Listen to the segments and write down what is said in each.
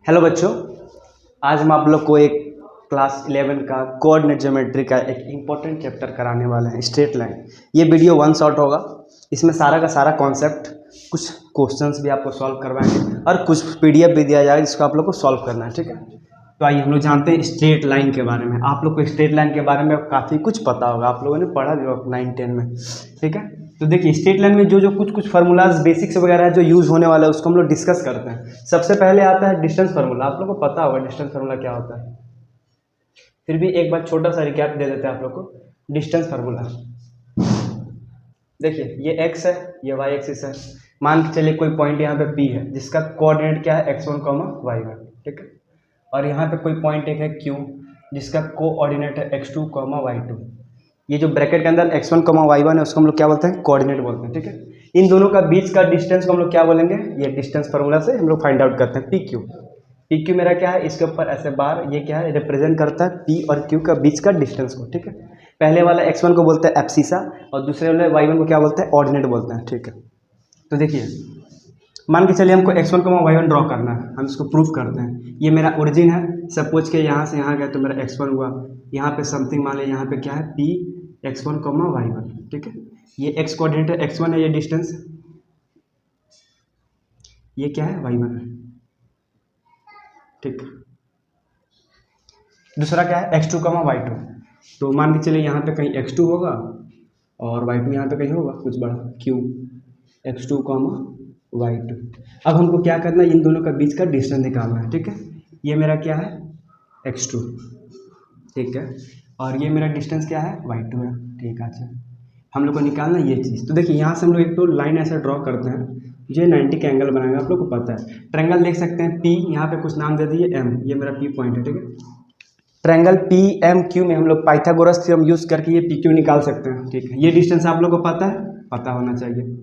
Hello बच्चों, आज हम आप लोग को एक क्लास 11 का कोऑर्डिनेट ज्योमेट्री का एक इम्पोर्टेंट चैप्टर कराने वाले हैं, स्ट्रेट लाइन। ये वीडियो वन शॉट होगा। इसमें सारा का सारा कॉन्सेप्ट, कुछ क्वेश्चंस भी आपको सॉल्व करवाएंगे और कुछ पीडीएफ भी दिया जाएगा जिसको आप लोग को सॉल्व करना है। ठीक है, तो आइए हम लोग जानते हैं स्ट्रेट लाइन के बारे में। आप लोग को स्ट्रेट लाइन के बारे में काफ़ी कुछ पता होगा, आप लोगों ने पढ़ा भी होगा 9-10 में। ठीक है, तो देखिए स्ट्रेट लाइन में जो कुछ फार्मूलाज बेसिक्स वगैरह है जो यूज़ होने वाला है उसको हम लोग डिस्कस करते हैं। सबसे पहले आता है डिस्टेंस फार्मूला। आप लोग को पता होगा डिस्टेंस फार्मूला क्या होता है, फिर भी एक बार छोटा सा रिकैप दे देते हैं आप लोग को। डिस्टेंस फार्मूला देखिए, ये x है, ये y एक्सिस है। मान के चलिए कोई पॉइंट यहाँ पे P है जिसका कोऑर्डिनेट क्या है x1, y1। ठीक है, और यहाँ पे कोई पॉइंट एक है Q जिसका कोऑर्डिनेट है x2, y2। ये जो ब्रैकेट के अंदर x1, y1 है उसको हम लोग क्या बोलते हैं, कोऑर्डिनेट बोलते हैं। ठीक है, इन दोनों का बीच का डिस्टेंस को हम लोग क्या बोलेंगे, ये डिस्टेंस फार्मूला से हम लोग फाइंड आउट करते हैं। PQ मेरा क्या है, इसके ऊपर ऐसे बार, ये क्या है, रिप्रेजेंट करता है P और Q का बीच का डिस्टेंस को। ठीक है, पहले वाला x1 को बोलते हैं एब्सिसा और दूसरे वाले y1 को क्या बोलते हैं, ऑर्डिनेट बोलते हैं। ठीक है, तो देखिए मान के चलिए हमको x1, y1 ड्रॉ करना है, हम इसको प्रूफ करते हैं। ये मेरा ओरिजिन है, सपोज के यहाँ से यहाँ गया तो मेरा x1 हुआ, यहाँ पे समथिंग मान लिया यहाँ पे क्या है P x1, y1। ठीक है, ये x कोऑर्डिनेट है, x1 है ये डिस्टेंस, ये क्या है y1 है। ठीक, दूसरा क्या है x2, y2। तो मान के चलिए यहाँ पे कहीं x2 होगा और y2 यहाँ पे कहीं होगा कुछ बड़ा q, x2, y2। अब हमको क्या करना है, इन दोनों का बीच का डिस्टेंस निकालना है। ठीक है, ये मेरा क्या है x2, ठीक है, और ये मेरा डिस्टेंस क्या है y2 है। ठीक है, अच्छा हम लोग को निकालना है ये चीज़। तो देखिए यहाँ से हम लोग एक तो लाइन ऐसा ड्रॉ करते हैं जो 90 का एंगल बनाएगा, आप लोग को पता है। ट्रायंगल देख सकते हैं P, यहाँ पे कुछ नाम दे दिए M, ये मेरा P पॉइंट है। ठीक है, ट्रायंगल PMQ में हम लोग पाइथागोरस थ्योरम यूज करके ये PQ निकाल सकते हैं। ठीक है, ये डिस्टेंस आप लोग को पता होना चाहिए।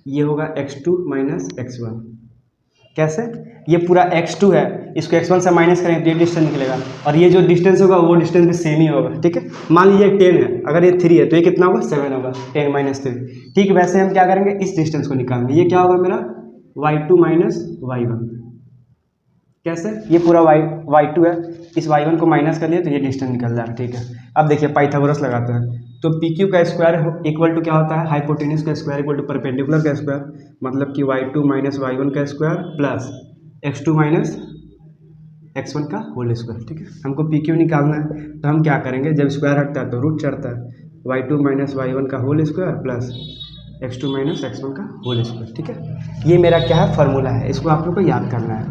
ये होगा x2 माइनस x1। कैसे, ये पूरा x2 है, इसको x1 से माइनस करेंगे तो ये डिस्टेंस निकलेगा, और ये जो डिस्टेंस होगा वो डिस्टेंस भी सेम ही होगा। ठीक है, मान लीजिए 10 है, अगर ये 3 है तो ये कितना होगा, 7 होगा, 10 माइनस 3। ठीक, वैसे हम क्या करेंगे, इस डिस्टेंस को निकालेंगे। ये क्या होगा मेरा y2 माइनस y1। कैसे, ये पूरा y2 है, इस y1 को माइनस कर लिया तो ये डिस्टेंस निकल जाएगा। ठीक है, अब देखिए पाइथागोरस लगाते हैं, तो PQ का स्क्वायर इक्वल टू क्या होता है, हाइपोटेन्यूज का स्क्वायर इक्वल टू परपेंडिकुलर का स्क्वायर, मतलब कि y2 माइनस y1 का square plus x2 minus x1 का होल स्क्वायर। ठीक है, हमको PQ निकालना है तो हम क्या करेंगे, जब स्क्वायर हटता है तो रूट चढ़ता है, y2 माइनस y1 का whole square plus x2 minus x1 का होल स्क्वायर। ठीक है, ये मेरा क्या है, फार्मूला है, इसको आप लोग को याद करना है,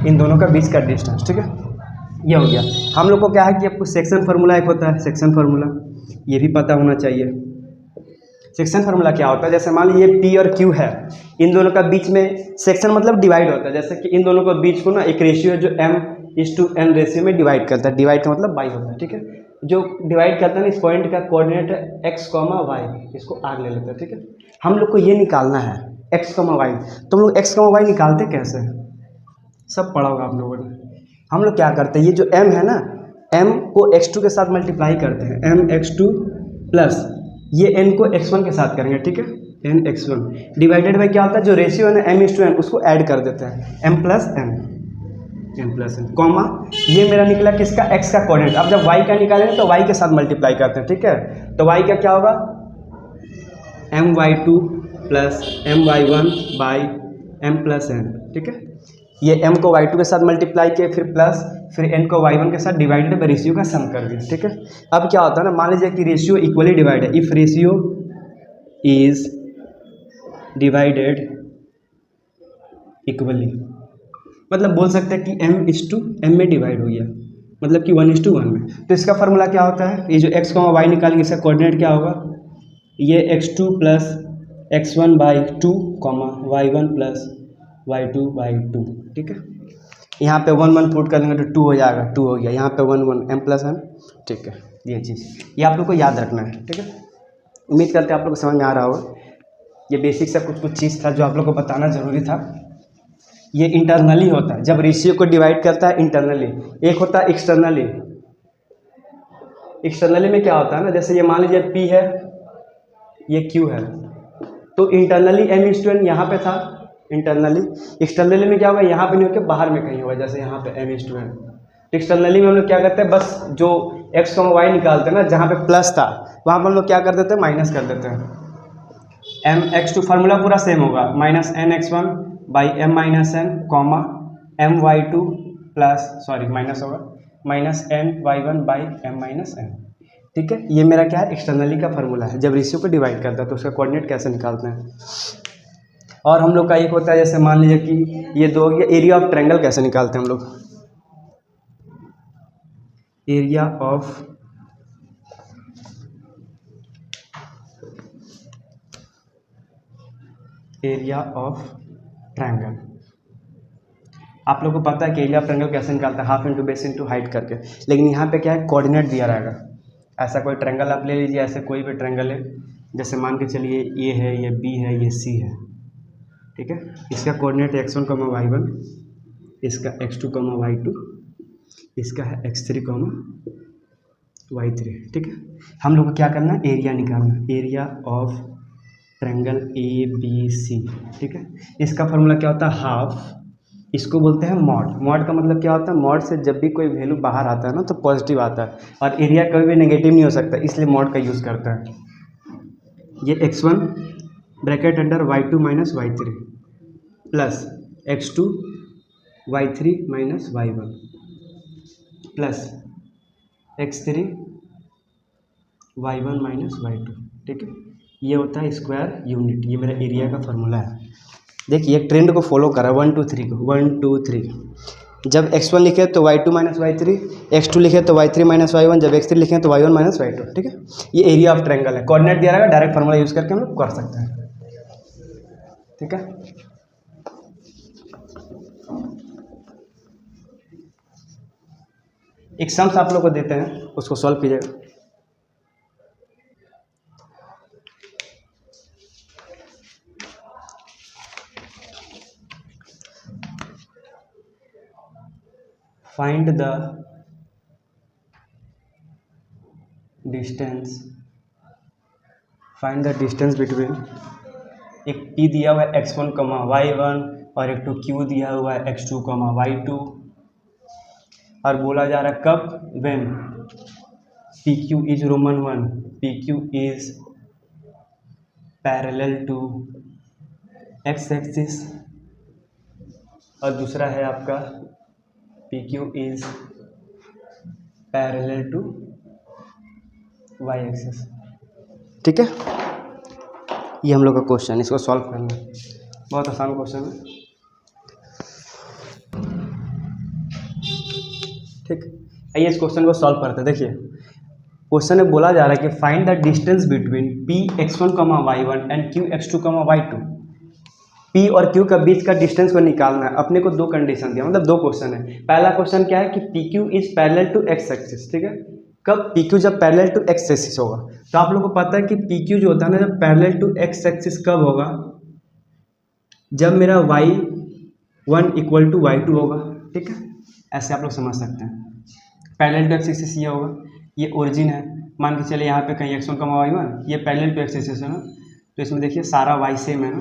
इन दोनों का बीच का डिस्टेंस। ठीक है, ये हो गया। हम लोग को क्या है कि आपको सेक्शन फार्मूला एक होता है, सेक्शन फार्मूला, ये भी पता होना चाहिए। सेक्शन फार्मूला क्या होता है, जैसे मान लीजिए P और Q है, इन दोनों का बीच में सेक्शन मतलब डिवाइड होता है। जैसे कि इन दोनों के बीच को ना एक रेशियो है जो m:n रेशियो में डिवाइड करता है, डिवाइड का मतलब बाई होता है। ठीक है, जो डिवाइड करता है ना, इस पॉइंट का कोऑर्डिनेट है x, y, इसको r ले लेते हैं। ठीक है, हम लोग को ये निकालना है x, y। तो हम लोग x, y निकालते कैसे, सब पढ़ा होगा आप लोगों ने। हम लोग क्या करते हैं, ये जो m है ना, m को x2 के साथ मल्टीप्लाई करते हैं, mx2 प्लस ये n को x1 के साथ करेंगे। ठीक है, n x1 डिवाइडेड बाई क्या होता है, जो रेशियो है ना m:n, उसको ऐड कर देते हैं, m प्लस n, कॉमा ये मेरा निकला किसका, x का कोऑर्डिनेट। अब जब y का निकालेंगे तो y के साथ मल्टीप्लाई करते हैं। ठीक है, तो y का क्या होगा, my2 plus my1 by m plus n। ठीक है, ये m को y2 के साथ मल्टीप्लाई किए, फिर प्लस, फिर n को y1 के साथ डिवाइडेड बाई रेशियो का सम कर दिया। ठीक है, अब क्या होता है ना, मान लीजिए कि रेशियो इक्वली डिवाइड है, if ratio is divided equally, मतलब बोल सकते हैं कि m:m में डिवाइड हो गया, मतलब कि 1:1 में। तो इसका फार्मूला क्या होता है, ये जो x, y निकालेंगे इसका कोऑर्डिनेट क्या होगा, ये x2 plus x1 by 2, y1 plus y2 by 2। ठीक है, यहाँ पे 1 पुट कर देंगे तो 2 हो जाएगा, 2 हो गया, यहाँ पे 1 m प्लस n। ठीक है, ये चीज़ ये आप लोग को याद रखना है। ठीक है, उम्मीद करते हैं आप लोग को समझ में आ रहा होगा। ये बेसिक से कुछ चीज़ था जो आप लोग को बताना ज़रूरी था। ये इंटरनली होता है, जब रेशियो को डिवाइड करता है इंटरनली, एक होता है एक्सटर्नली। एक्सटर्नली में क्या होता है ना, जैसे ये मान लीजिए P है, ये Q है, तो इंटरनली m:n यहाँ पे था, इंटरनली। एक्सटर्नली में क्या होगा, यहाँ पे नहीं होकर बाहर में कहीं होगा, जैसे यहाँ पे m/n। एक्सटर्नली में हम लोग क्या करते हैं, बस जो x, y निकालते हैं ना, जहाँ पे प्लस था वहाँ पर हम लोग क्या कर देते हैं, माइनस कर देते हैं। mx2 फार्मूला पूरा सेम होगा, -nx1 by m-n comma my2 plus, sorry minus होगा, -ny1 बाई m-n। ठीक है, ये मेरा क्या है, एक्सटर्नली का फार्मूला है। जब रेशियो को डिवाइड करता है तो उसका कोऑर्डिनेट कैसे निकालते हैं। और हम लोग का एक होता है, जैसे मान लीजिए कि ये दो, ये एरिया ऑफ ट्रायंगल कैसे निकालते हैं हम लोग। एरिया ऑफ ट्रायंगल, आप लोग को पता है कि एरिया ऑफ ट्रायंगल कैसे निकालता है, half into base into height करके। लेकिन यहाँ पे क्या है, कोऑर्डिनेट दिया रहेगा। ऐसा कोई ट्रायंगल आप ले लीजिए, ऐसे कोई भी ट्रायंगल है, जैसे मान के चलिए ये है, ये बी है, ये सी है। ठीक है, इसका कोऑर्डिनेट x1, y1, इसका x2, y2, इसका है x3, y3। ठीक है, हम लोग को क्या करना है, एरिया निकालना, एरिया ऑफ ट्रायंगल ABC। ठीक है, इसका फॉर्मूला क्या होता है, हाफ, इसको बोलते हैं मॉड। मॉड का मतलब क्या होता है, मॉड से जब भी कोई वैल्यू बाहर आता है ना तो पॉजिटिव आता है, और एरिया कभी भी नेगेटिव नहीं हो सकता, इसलिए मॉड का यूज़ करते हैं। ये x1 bracket under y2 minus y3 plus x2 y3 minus y1 plus x3 y1 minus y2। ठीक है, ये होता है स्क्वायर यूनिट। ये मेरा एरिया का फॉर्मूला है। देखिए ट्रेंड को फॉलो करा, 1 2 3 को, 1 2 3। जब x1 लिखे तो y2 माइनस y3, x2 लिखे तो y3 माइनस y1, जब x3 लिखे तो y1 माइनस y2। ठीक है, ये एरिया ऑफ ट्रायंगल है। कोऑर्डिनेट दिया रहेगा, डायरेक्ट फॉर्मूला यूज़ करके हम लोग कर सकते हैं। ठीक है, एक सम्स आप लोग को देते हैं, उसको सॉल्व कीजिएगा। फाइंड द डिस्टेंस, बिटवीन, एक p दिया हुआ है x1, y1, और एक तो q दिया हुआ है x2, y2, और बोला जा रहा है कब, when pq is Roman 1, pq is parallel to x axis, और दूसरा है आपका pq is parallel to y axis. ठीक है, ये हम लोग का क्वेश्चन, इसको सॉल्व करना है, बहुत आसान क्वेश्चन है। ठीक, आइए इस क्वेश्चन को सॉल्व करते हैं। देखिए क्वेश्चन में बोला जा रहा है कि find the distance between p x1, y1 and q x2, y2। p और q का बीच का डिस्टेंस को निकालना है। अपने को दो कंडीशन दिया, मतलब दो क्वेश्चन है। पहला क्वेश्चन क्या है कि pq is parallel to x axis. ठीक है, कब pq जब पैरेलल टू x एक्सिस होगा, तो आप लोगों को पता है कि pq जो होता है ना, जब पैरेलल टू x एक्सिस कब होगा, जब मेरा y1 इक्वल टू y2 होगा। ठीक है, ऐसे आप लोग समझ सकते हैं। पैरेलल टू x एक्सिस ये होगा, ये ओरिजिन है, मान के चलिए यहाँ पे कहीं x1, y1, ये पैरेलल टू x एक्सिस है ना, तो इसमें देखिए सारा y सेम है ना,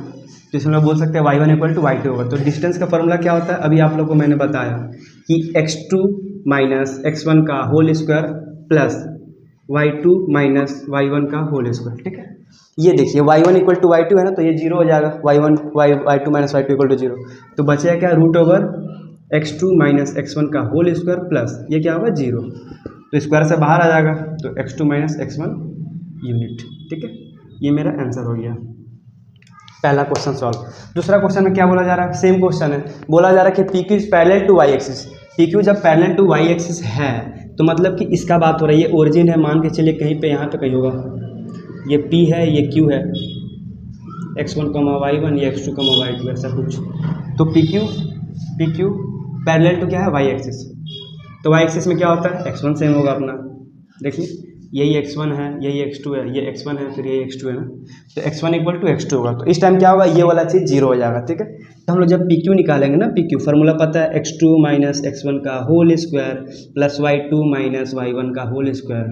तो इसमें लोग बोल सकते हैं y1 इक्वल टू y2 होगा। तो डिस्टेंस का फॉर्मूला क्या होता है, अभी आप लोग को मैंने बताया कि x2 माइनस x1 का whole square plus y2 minus y1 का होल स्क्वायर। ठीक है, ये देखिए y1 इक्वल टू y2 है ना, तो ये जीरो हो जाएगा, y2 minus y2 equal to zero. तो बचेगा क्या, root over x2 minus x1 का होल स्क्वायर प्लस ये क्या होगा, जीरो, तो स्क्वायर से बाहर आ जाएगा, तो x2 माइनस x1 यूनिट। ठीक है, ये मेरा आंसर हो गया, पहला क्वेश्चन सॉल्व। दूसरा क्वेश्चन में क्या बोला जा रहा है, सेम क्वेश्चन है, बोला जा रहा है कि PQ is parallel to y axis. PQ जब पैरेलल टू y एक्सिस है तो मतलब कि इसका बात हो रही है, ये ओरिजिन है, मान के चलिए कहीं पे यहाँ पे कहीं होगा, ये P है, ये Q है, x1, y1, ये x2, y2, ऐसा कुछ। तो PQ पैरेलल टू क्या है, y एक्सिस। तो y एक्सिस में क्या होता है, x1 सेम होगा अपना। देखिए यही x1 है, यही x2 है, ये x1 है, फिर ये x2 है ना, तो x1 इक्वल टू x2 होगा। तो इस टाइम क्या होगा, ये वाला चीज़ जीरो हो जाएगा। ठीक है, तो हम लोग जब PQ निकालेंगे ना, PQ फार्मूला पता है, x2 माइनस x1 का whole square plus y2 minus y1 का होल स्क्वायर।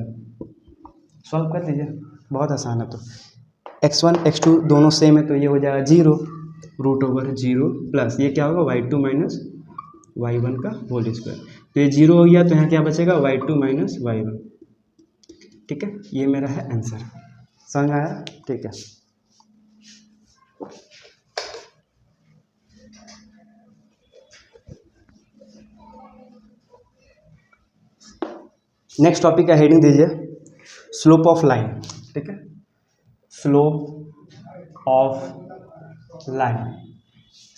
सॉल्व कर लीजिए, बहुत आसान है। तो x1 x2 दोनों सेम है, तो ये हो जाएगा जीरो, रूट ओवर 0 प्लस ये क्या होगा y2 माइनस y1 का होल स्क्वायर। तो ये 0 हो गया तो यहाँ क्या बचेगा y2 माइनस y1। ठीक है, ये मेरा है आंसर। समझ में आया? ठीक है। नेक्स्ट टॉपिक का हेडिंग दीजिए स्लोप ऑफ लाइन। ठीक है, slope of line.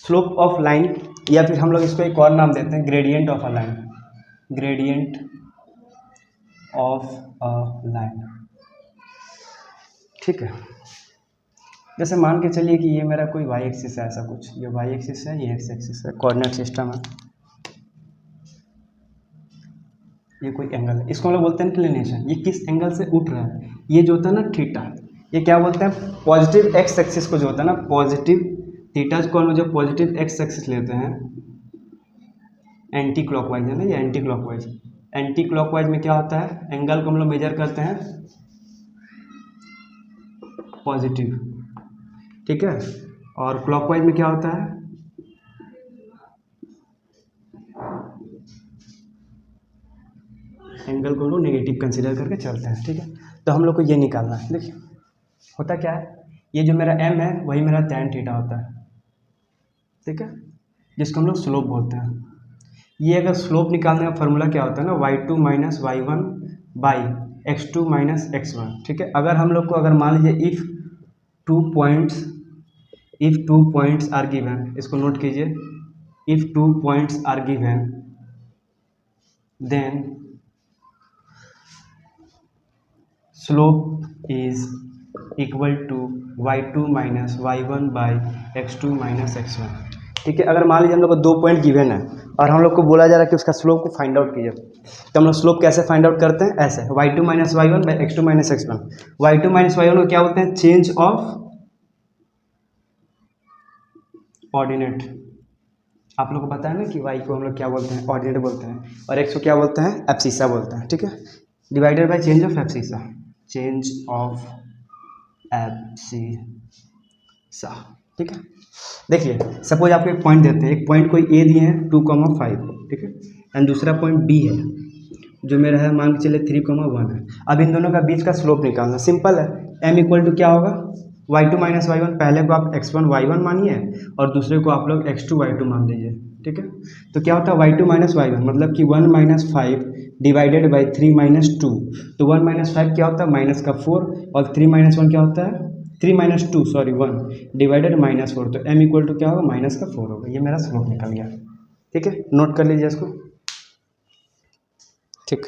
Slope of line या फिर हम लोग इसको एक और नाम देते हैं gradient of a line. Gradient of a line. ठीक है, जैसे मान के चलिए कि ये मेरा कोई वाई एक्सिस है, ऐसा कुछ, ये वाई एक्सिस है, ये एक्स एक्सिस है, कोऑर्डिनेट सिस्टम है, ये कोई एंगल है, इसको हम लोग बोलते हैं इंक्लिनेशन। ये किस एंगल से उठ रहा है, ये जो होता है ना थीटा, ये क्या बोलते हैं पॉजिटिव एक्स एक्सिस को, जो होता है ना पॉजिटिव थीटा को हम लोग जो पॉजिटिव एक्स एक्सिस लेते हैं, एंटी क्लॉकवाइज है ना, ये एंटी क्लॉकवाइज। एंटी क्लॉकवाइज में क्या होता है, एंगल को हम लोग मेजर करते हैं पॉजिटिव। ठीक है, और क्लॉकवाइज में क्या होता है, एंगल को हम लोग नेगेटिव कंसीडर करके चलते हैं। ठीक है, तो हम लोग को ये निकालना है। देखिए होता क्या है, ये जो मेरा m है वही मेरा tan थीटा होता है। ठीक है, जिसको हम लोग स्लोप बोलते हैं। ये अगर स्लोप निकालने का फॉर्मूला क्या होता है ना, y2 minus y1 by x2 minus x1। ठीक है, अगर हम लोग को अगर मान लीजिए if two points are given, इसको नोट कीजिए, if 2 points are given then slope is equal to y2 minus y1 by x2 minus x1। ठीक है, अगर मान लीजिए हम लोग को 2 पॉइंट गिवन है और हम लोग को बोला जा रहा है कि उसका स्लोप को फाइंड आउट कीजिए, तो हम लोग स्लोप कैसे फाइंड आउट करते हैं, ऐसे y2 minus y1 by x2 minus x1। y2 minus y1 को क्या बोलते हैं, चेंज ऑफ ऑर्डिनेट। आप लोग को पता है ना कि y को हम लोग क्या बोलते हैं, ऑर्डिनेट बोलते हैं, और x को क्या बोलते हैं, एब्सिसा बोलते हैं। ठीक है, divided by change of abscissa, change of abscissa. ठीक है, देखिए सपोज आपको एक पॉइंट देते हैं, एक पॉइंट कोई ए दिए हैं 2,5। ठीक है, एंड दूसरा पॉइंट बी है जो मेरा है मान के चले 3,1 है। अब इन दोनों का बीच का स्लोप निकालना सिंपल है, m इक्वल टू क्या होगा, y2 माइनस y1। पहले को आप x1 y1 मानिए और दूसरे को आप लोग x2 y2 मान लीजिए। ठीक है, तो क्या होता है y2 माइनस y1 मतलब कि 1 माइनस 5 डिवाइडेड बाई 3 माइनस 2। तो 1 माइनस 5 क्या होता है, माइनस का 4, और 3 माइनस 1 क्या होता है, 3 माइनस 2 सॉरी 1 डिवाइडेड माइनस 4। तो m इक्वल टू क्या होगा, माइनस का 4 होगा। ये मेरा स्लोप निकल गया। ठीक है, नोट कर लीजिए इसको। ठीक,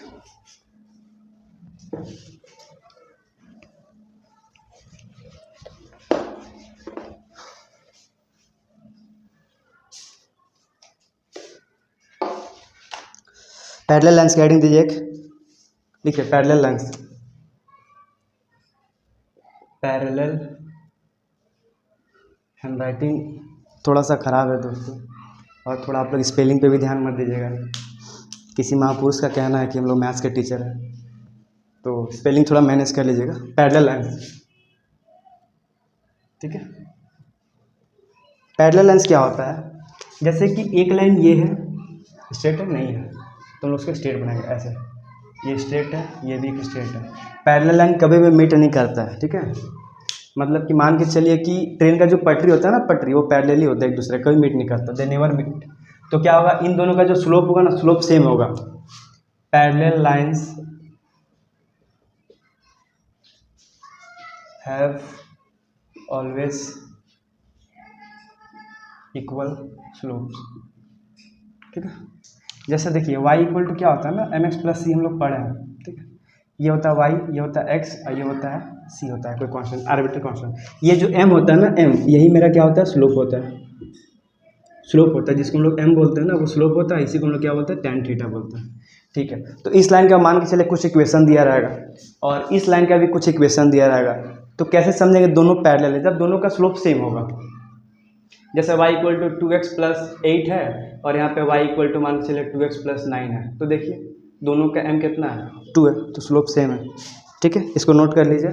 पैरेलल लाइंस की हेडिंग दीजिए एक, लिखिए parallel lines. Parallel hand writing थोड़ा सा ख़राब है दोस्तों, और थोड़ा आप लोग स्पेलिंग पे भी ध्यान मत दीजिएगा। किसी महापुरुष का कहना है कि हम लोग मैथ्स के टीचर हैं, तो स्पेलिंग थोड़ा मैनेज कर लीजिएगा। Parallel lines. ठीक है, पैरेलल लाइंस क्या होता है, जैसे कि एक लाइन ये है, स्ट्रेट है नहीं है, तो हम लोग उसको स्ट्रेट बनाएंगे ऐसे, ये स्ट्रेट है, ये भी एक स्ट्रेट है। पैरेलल लाइन कभी भी मीट नहीं करता है। ठीक है, मतलब कि मान के चलिए कि ट्रेन का जो पटरी होता है ना, पटरी वो पैरेलल ही होता है एक दूसरे, कभी मीट नहीं करता, दे नेवर मीट। तो क्या होगा, इन दोनों का जो स्लोप होगा ना, स्लोप सेम होगा। Parallel lines have always equal slopes. ठीक है, जैसे देखिए y इक्वल टू क्या होता है ना, mx प्लस सी हम लोग पढ़े हैं। ठीक है, ये होता है y, ये होता है x, और ये होता है c, होता है कोई कांस्टेंट, आर्बिट्ररी कांस्टेंट। ये जो m होता है ना, m यही मेरा क्या होता है, स्लोप होता है। स्लोप होता है, जिसको हम लोग m बोलते हैं ना, वो स्लोप होता है। इसी को हम लोग क्या बोलते हैं, tan थीटा बोलते हैं। ठीक है, तो इस लाइन का मान के चले कुछ इक्वेशन दिया रहेगा, और इस लाइन का भी कुछ इक्वेशन दिया रहेगा। तो कैसे समझेंगे दोनों पैरेलल है, जब दोनों का स्लोप सेम होगा। जैसे y equal to 2x plus 8 है, और यहाँ पे y इक्वल टू मान के चले 2x प्लस 9 है, तो देखिए दोनों का m कितना है, 2 है, तो स्लोप सेम है। ठीक है, इसको नोट कर लीजिए।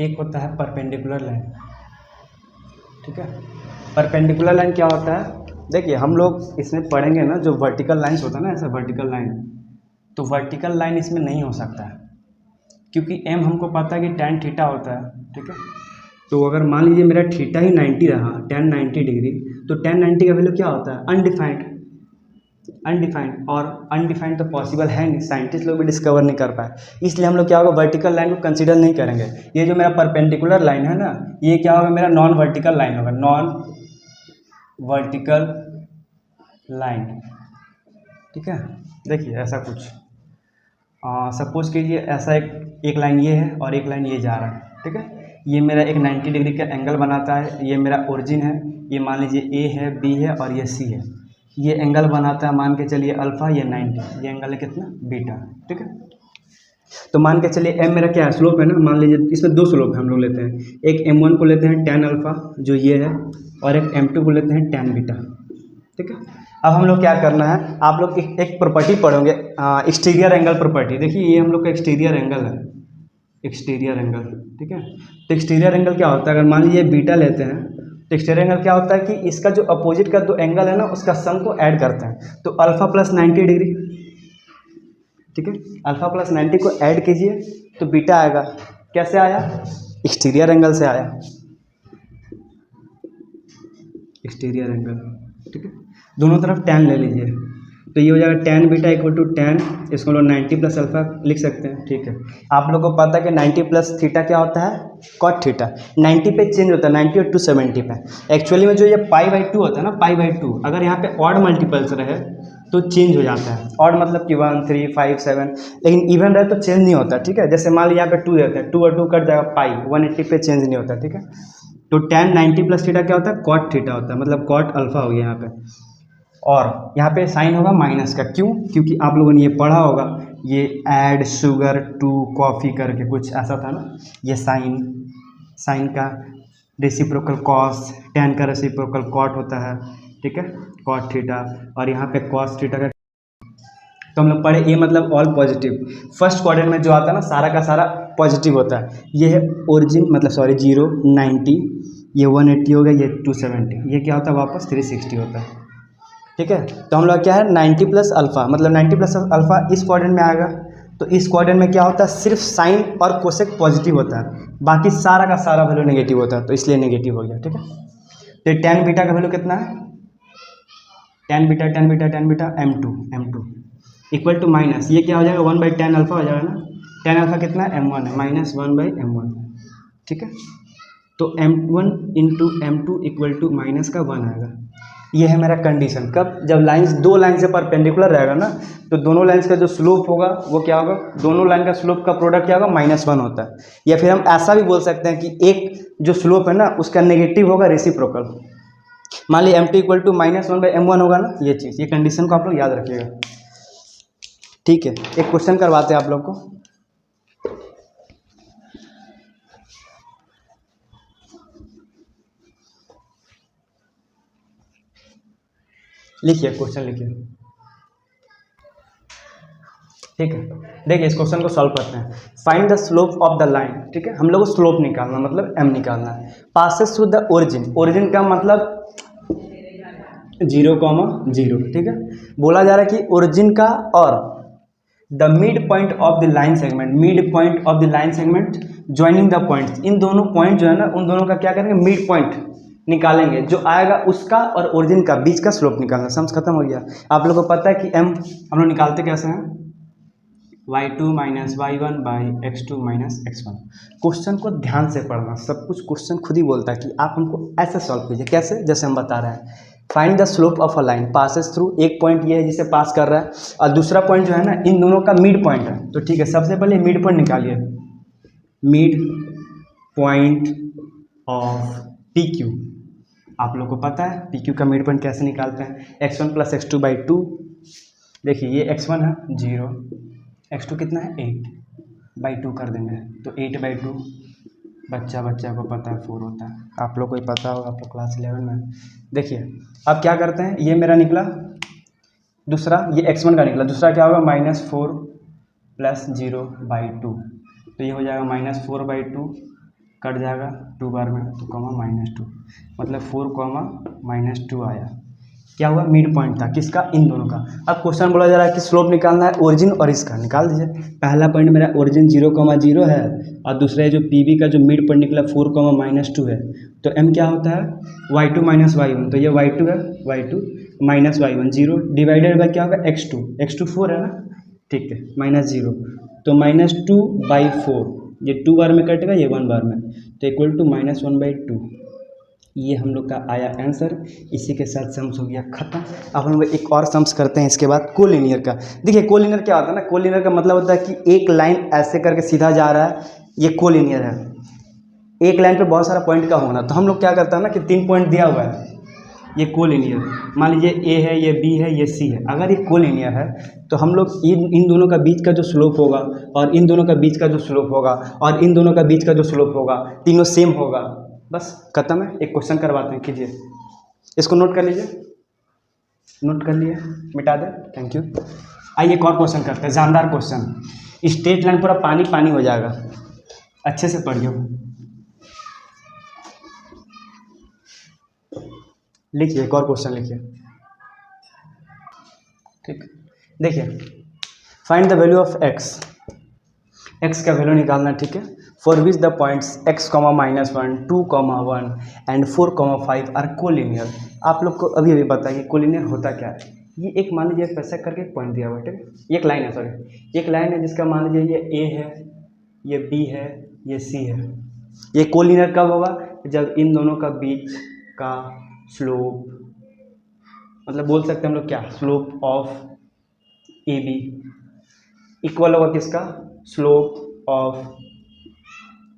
एक होता है परपेंडिकुलर लाइन, ठीक है। परपेंडिकुलर लाइन क्या होता है, देखिए हम लोग इसमें पढ़ेंगे ना, जो वर्टिकल लाइंस होता है ना, ऐसा वर्टिकल लाइन, तो वर्टिकल लाइन इसमें नहीं हो सकता है, क्योंकि एम हमको पता है कि tan थीटा होता है, ठीक है। तो अगर मान लीजिए मेरा थीटा ही 90 रहा, tan 90 डिग्री, तो tan 90 का वैल्यू क्या होता है, अनडिफाइंड। अनडिफाइंड, और अनडिफाइंड तो पॉसिबल है नहीं, साइंटिस्ट लोग भी डिस्कवर नहीं कर पाए, इसलिए हम लोग क्या होगा, वर्टिकल लाइन को कंसीडर नहीं करेंगे। ये जो मेरा परपेंडिकुलर लाइन है ना, ये क्या होगा, मेरा नॉन वर्टिकल लाइन होगा, नॉन वर्टिकल लाइन, ठीक है। देखिए ऐसा कुछ सपोज कीजिए, ऐसा एक लाइन ये है और एक लाइन ये जा रहा है, ठीक है। ये मेरा एक 90 डिग्री का एंगल बनाता है, ये मेरा ओरिजिन है, ये मान लीजिए ए है, बी है और ये सी है, ये एंगल बनाता है, मान के चलिए अल्फ़ा, ये 90, ये एंगल है कितना, बीटा, ठीक है। तो मान के चलिए एम मेरा क्या है, स्लोप है ना, मान लीजिए इसमें दो स्लोप हम लोग लेते हैं, एक M1 को लेते हैं tan अल्फ़ा जो ये है, और एक M2 को लेते हैं tan बीटा, ठीक है। अब हम लोग क्या करना है, आप लोग एक प्रॉपर्टी पढ़ोगे, एक्सटीरियर एंगल प्रॉपर्टी। देखिए ये हम लोग का एक्सटीरियर एंगल है, एक्सटीरियर एंगल, ठीक है। तो एक्सटीरियर एंगल क्या होता है, अगर मान लीजिए बीटा लेते हैं, तो एक्सटीरियर एंगल क्या होता है कि इसका जो अपोजिट का दो एंगल है ना, उसका सम को ऐड करते हैं, तो अल्फ़ा प्लस 90 डिग्री, ठीक है। अल्फ़ा प्लस 90 को ऐड कीजिए तो बीटा आएगा, कैसे आया, एक्सटीरियर एंगल से आया, एक्सटीरियर एंगल, ठीक है। दोनों तरफ tan ले लीजिए, तो ये हो जाएगा tan beta equal to tan, इसको लोग 90 प्लस अल्फ़ा लिख सकते हैं, ठीक है। आप लोगों को पता है कि 90 प्लस थीटा क्या होता है, cot थीटा, 90 पे चेंज होता है, 90 और 270 पे। एक्चुअली में जो ये π/2 होता है ना, π/2, अगर यहाँ पे ऑड मल्टीपल्स रहे तो चेंज हो जाता है, ऑड मतलब कि 1, 3, 5, 7, लेकिन इवन रहे तो चेंज नहीं होता, ठीक है। जैसे मान लीजिए यहाँ पे 2 देते हैं, 2 और 2 कट जाएगा, पाई 180 पे चेंज नहीं होता, ठीक है। तो tan 90 प्लस थीटा क्या होता है, cot थीटा होता है, मतलब cot अल्फ़ा हो गया यहाँ पे, और यहाँ पे साइन होगा माइनस का, क्यों, क्योंकि आप लोगों ने ये पढ़ा होगा, ये ऐड शुगर टू कॉफ़ी करके कुछ ऐसा था ना, ये साइन का रेसिप्रोकल कॉस, tan का रेसिप्रोकल cot होता है, ठीक है, cot थीटा, और यहाँ पे cos थीटा का, तो हम लोग पढ़े ये मतलब ऑल पॉजिटिव, फर्स्ट क्वाड्रेंट में जो आता है ना, सारा का सारा पॉजिटिव होता है। ये है ओरिजिन, मतलब सॉरी 0, 90, ये 180 हो गया, ये 270, ये क्या होता है वापस 360 होता है, ठीक है। तो हम लोग क्या है 90 प्लस अल्फ़ा, मतलब 90 प्लस अल्फ़ा इस क्वाड्रेंट में आएगा, तो इस क्वाड्रेंट में क्या होता है, सिर्फ साइन और कोसेक पॉजिटिव होता है, बाकी सारा का सारा वैल्यू नेगेटिव होता है, तो इसलिए नेगेटिव हो गया, ठीक है। तो tan बीटा का वैल्यू कितना है, tan beta M2 equal to minus, ये क्या हो जाएगा 1/tan अल्फ़ा हो जाएगा ना, tan अल्फ़ा कितना है M1 है, माइनस 1/M1, ठीक है। तो M1 into M2 equal to minus का 1 आएगा। ये है मेरा कंडीशन, कब, जब लाइंस दो लाइन से परपेंडिकुलर रहेगा ना, तो दोनों लाइंस का जो स्लोप होगा वो क्या होगा, दोनों लाइन का स्लोप का प्रोडक्ट क्या होगा, -1 होता है। या फिर हम ऐसा भी बोल सकते हैं कि एक जो स्लोप है ना, उसका नेगेटिव होगा रेसिप्रोकल, मान ली M2 इक्वल टू -1/M1 होगा ना, ये चीज़, ये कंडीशन को आप लोग याद रखिएगा, ठीक है। एक क्वेश्चन करवाते हैं आप लोग को, लिखिए क्वेश्चन लिखिए, ठीक है। देखिए इस क्वेश्चन को सॉल्व करते हैं। Find the slope of the line, ठीक है, हम लोग को स्लोप निकालना, मतलब m निकालना है, passes through the origin, origin का मतलब 0,0, ठीक है। बोला जा रहा है कि ओरिजिन का और the midpoint of the line segment, midpoint of the line segment joining the points, इन दोनों पॉइंट जो है ना, उन दोनों का क्या करेंगे, मिड पॉइंट निकालेंगे, जो आएगा उसका और ओरिजिन का बीच का स्लोप निकालना, समझ खत्म हो गया। आप लोगों को पता है कि m हम लोग निकालते कैसे हैं, y2 minus y1 by x2 minus x1। Question को ध्यान से पढ़ना, सब कुछ क्वेश्चन खुद ही बोलता है कि आप हमको ऐसे सॉल्व कीजिए, कैसे, जैसे हम बता रहे हैं। Find the slope of a line passes through, एक पॉइंट ये है जिसे पास कर रहा है, और दूसरा पॉइंट जो है ना, इन दोनों का मिड पॉइंट है, तो ठीक है, सबसे पहले मिड पॉइंट निकालिए, mid point of P Q. आप लोग को पता है पी क्यू का मिड पॉइंट कैसे निकालते हैं, x1 प्लस x2/2, देखिए ये x1 है 0, x2 कितना है 8/2 कर देंगे, तो 8/2 बच्चा को पता है 4 होता है, आप लोग को ही पता होगा, आप लोग क्लास 11 में। देखिए अब क्या करते हैं, ये मेरा निकला दूसरा, ये x1 का निकला, दूसरा क्या होगा -4 + 0/2, तो ये हो जाएगा -4/2 कट जाएगा 2 बार में तो कॉमा -2, मतलब 4 कॉमा -2 आया। क्या हुआ, मिड पॉइंट था किसका, इन दोनों का। अब क्वेश्चन बोला जा रहा है कि स्लोप निकालना है ओरिजिन और इसका, निकाल दीजिए। पहला पॉइंट मेरा ओरिजिन 0,0 है और दूसरा जो पीबी का जो मिड पॉइंट निकला 4 -2 है, तो m क्या होता है y2 - y1, तो ये y2 है, y2 - y1 0 डिवाइडेड बाई क्या होगा x2 4 है ना, ठीक है -0, तो -2/4, ये 2 बार में कटेगा, ये 1 बार में, तो इक्वल टू -1/2। ये हम लोग का आया आंसर। इसी के साथ सम्स हो गया खत्म। अब हम लोग एक और सम्स करते हैं इसके बाद कोलिनियर का। देखिए कोलिनियर क्या होता है ना, कोलिनियर का मतलब होता है कि एक लाइन ऐसे करके सीधा जा रहा है, ये कोलिनियर है। एक लाइन पे बहुत सारा पॉइंट का होना, तो हम लोग क्या करते हैं ना कि 3 पॉइंट दिया हुआ है, ये कोलिनियर। मान लीजिए ए है, ये बी है, ये सी है। अगर ये कोलिनियर है तो हम लोग इन दोनों का बीच का जो स्लोप होगा और इन दोनों का बीच का जो स्लोप होगा और इन दोनों का बीच का जो स्लोप होगा, तीनों सेम होगा। बस खत्म है। एक क्वेश्चन करवाते हैं, कीजिए, इसको नोट कर लीजिए, नोट कर लिए, मिटा दें, थैंक यू। आइए एक और क्वेश्चन करते हैं, जानदार क्वेश्चन। स्ट्रेट लाइन पूरा पानी पानी हो जाएगा, अच्छे से पढ़िए, लिखिए, एक और क्वेश्चन लिखिए, ठीक। देखिए, find the value of X, X का वैल्यू निकालना, ठीक है। For which the points x, -1, 2, 1 and 4, 5 are collinear. आप लोग को अभी अभी बताइए कोलिनियर होता क्या है। ये एक मान लीजिए ऐसा करके पॉइंट दिया हुआ है, ठीक है। एक लाइन है, सॉरी एक लाइन है जिसका मान लीजिए ये a है, ये b है, ये c है। ये कोलिनियर कब होगा, जब इन दोनों का बीच का स्लोप, मतलब बोल सकते हैं हम लोग क्या, slope of A B equal होगा किसका, स्लोप ऑफ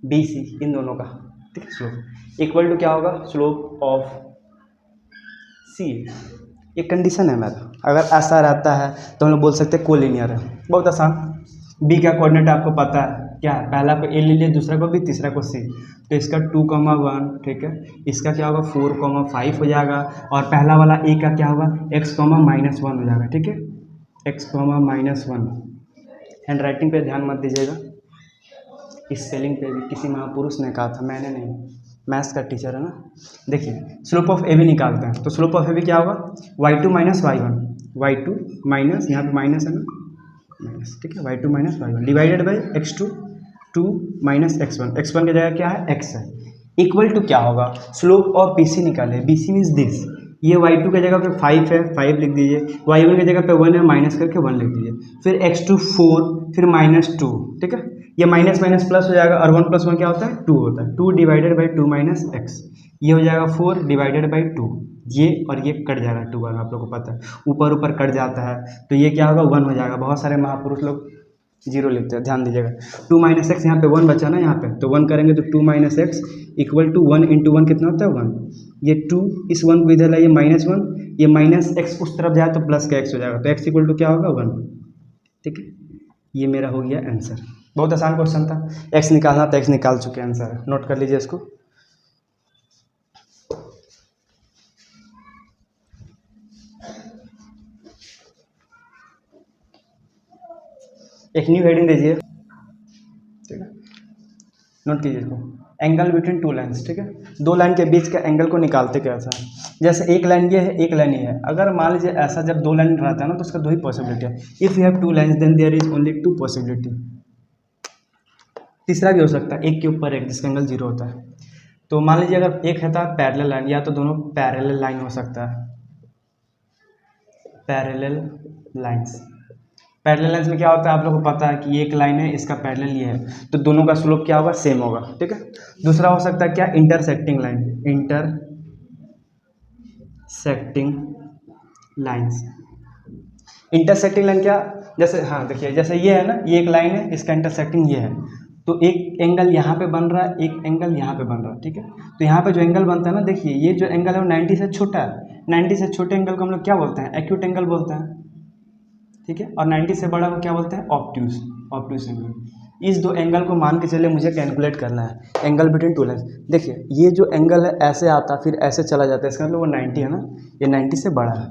बी सी, इन दोनों का, ठीक है। स्लोप इक्वल टू क्या होगा, स्लोप ऑफ सी। ये कंडीशन है मेरा। अगर ऐसा रहता है तो हम लोग बोल सकते हैं कोलिनियर है। बहुत आसान। बी का कोऑर्डिनेट आपको पता है क्या है, पहला को ए ले लिया, दूसरा को बी, तीसरा को सी, तो इसका 2, 1, ठीक है। इसका क्या होगा 4, 5 हो जाएगा, और पहला वाला ए का क्या होगा x, -1 हो जाएगा, ठीक है। x, -1। हैंड राइटिंग पे ध्यान मत दीजिएगा, इस स्पेलिंग पे भी किसी महापुरुष ने कहा था, मैंने नहीं, मैथ्स का टीचर है ना। देखिए स्लोप ऑफ ए बी निकालते हैं, तो स्लोप ऑफ ए बी क्या होगा y2 - y1, y2 माइनस, यहाँ पे माइनस है ना, माइनस, ठीक है, y2 - y1 divided by x2, 2 - x1, x1 की जगह क्या है x है, इक्वल टू क्या होगा, स्लोप ऑफ बी सी निकाले, बी सी मीन्स दिस। ये y2 की जगह पे 5 है, 5 लिख दीजिए, y1 की जगह पे 1 है, माइनस करके 1 लिख दीजिए, फिर x2 4, फिर -2, ठीक है। ये माइनस माइनस प्लस हो जाएगा, और 1 + 1 क्या होता है 2 होता है, 2 डिवाइडेड बाई 2 - x, ये हो जाएगा 4 डिवाइडेड बाई 2, ये और ये कट जाएगा 2 बार, आप लोगों को पता है ऊपर ऊपर कट जाता है, तो ये क्या होगा 1 हो जाएगा। बहुत सारे महापुरुष लोग 0 लिखते हैं, ध्यान दीजिएगा। 2 - x, यहाँ पे 1 बचा ना, यहाँ पे तो 1 करेंगे तो 2 - x इक्वल टू 1 × 1 कितना होता है 1, ये 2, इस 1 को इधर लाइए -1, ये -x उस तरफ जाए तो प्लस का x हो जाएगा, तो x इक्वल टू क्या होगा 1, ठीक है। ये मेरा हो गया आंसर। बहुत आसान क्वेश्चन था, x निकालना था, x निकाल चुके हैं, आंसर है, नोट कर लीजिए इसको। एक न्यू हेडिंग दीजिए, ठीक है, नोट कीजिए इसको। एंगल बिटवीन 2 लाइन्स, ठीक है, 2 लाइन के बीच का एंगल को निकालते कैसा है। जैसे एक लाइन ये है, एक लाइन ये है, अगर मान लीजिए ऐसा जब 2 लाइन रहता है ना, तो उसका 2 ही पॉसिबिलिटी है। If you have 2 lines then there is only 2 possibility. तीसरा भी हो सकता है, एक के ऊपर एक, जिसका एंगल 0 होता है। तो मान लीजिए अगर एक है था पैरेलल लाइन, या तो दोनों पैरेलल लाइन हो सकता है, पैरेलल लाइन्स। पैरेलल लाइन्स में क्या होता है आप लोगों को पता है कि एक लाइन है, इसका पैरेलल ये है, तो दोनों का स्लोप क्या होगा सेम होगा, ठीक है। दूसरा हो सकता है क्या, intersecting line, intersecting lines. Intersecting line क्या, जैसे हाँ देखिए, जैसे ये है ना, ये एक लाइन है, इसका इंटरसेक्टिंग ये है, तो एक एंगल यहाँ पे बन रहा है, एक एंगल यहाँ पे बन रहा है, ठीक है। तो यहाँ पे जो एंगल बनता है ना, देखिए ये जो एंगल है वो 90 से छोटा है, 90 से छोटे एंगल को हम लोग क्या बोलते हैं, एक्यूट एंगल बोलते हैं, ठीक है। और 90 से बड़ा को क्या बोलते हैं, ऑब्ट्यूस, ऑब्ट्यूस एंगल। इस 2 एंगल को मान के चले, मुझे कैलकुलेट करना है एंगल बिटवीन 2 लाइन्स। देखिए ये जो एंगल है ऐसे आता फिर ऐसे चला जाता है, इसका मतलब वो 90 है ना, ये 90 से बड़ा है,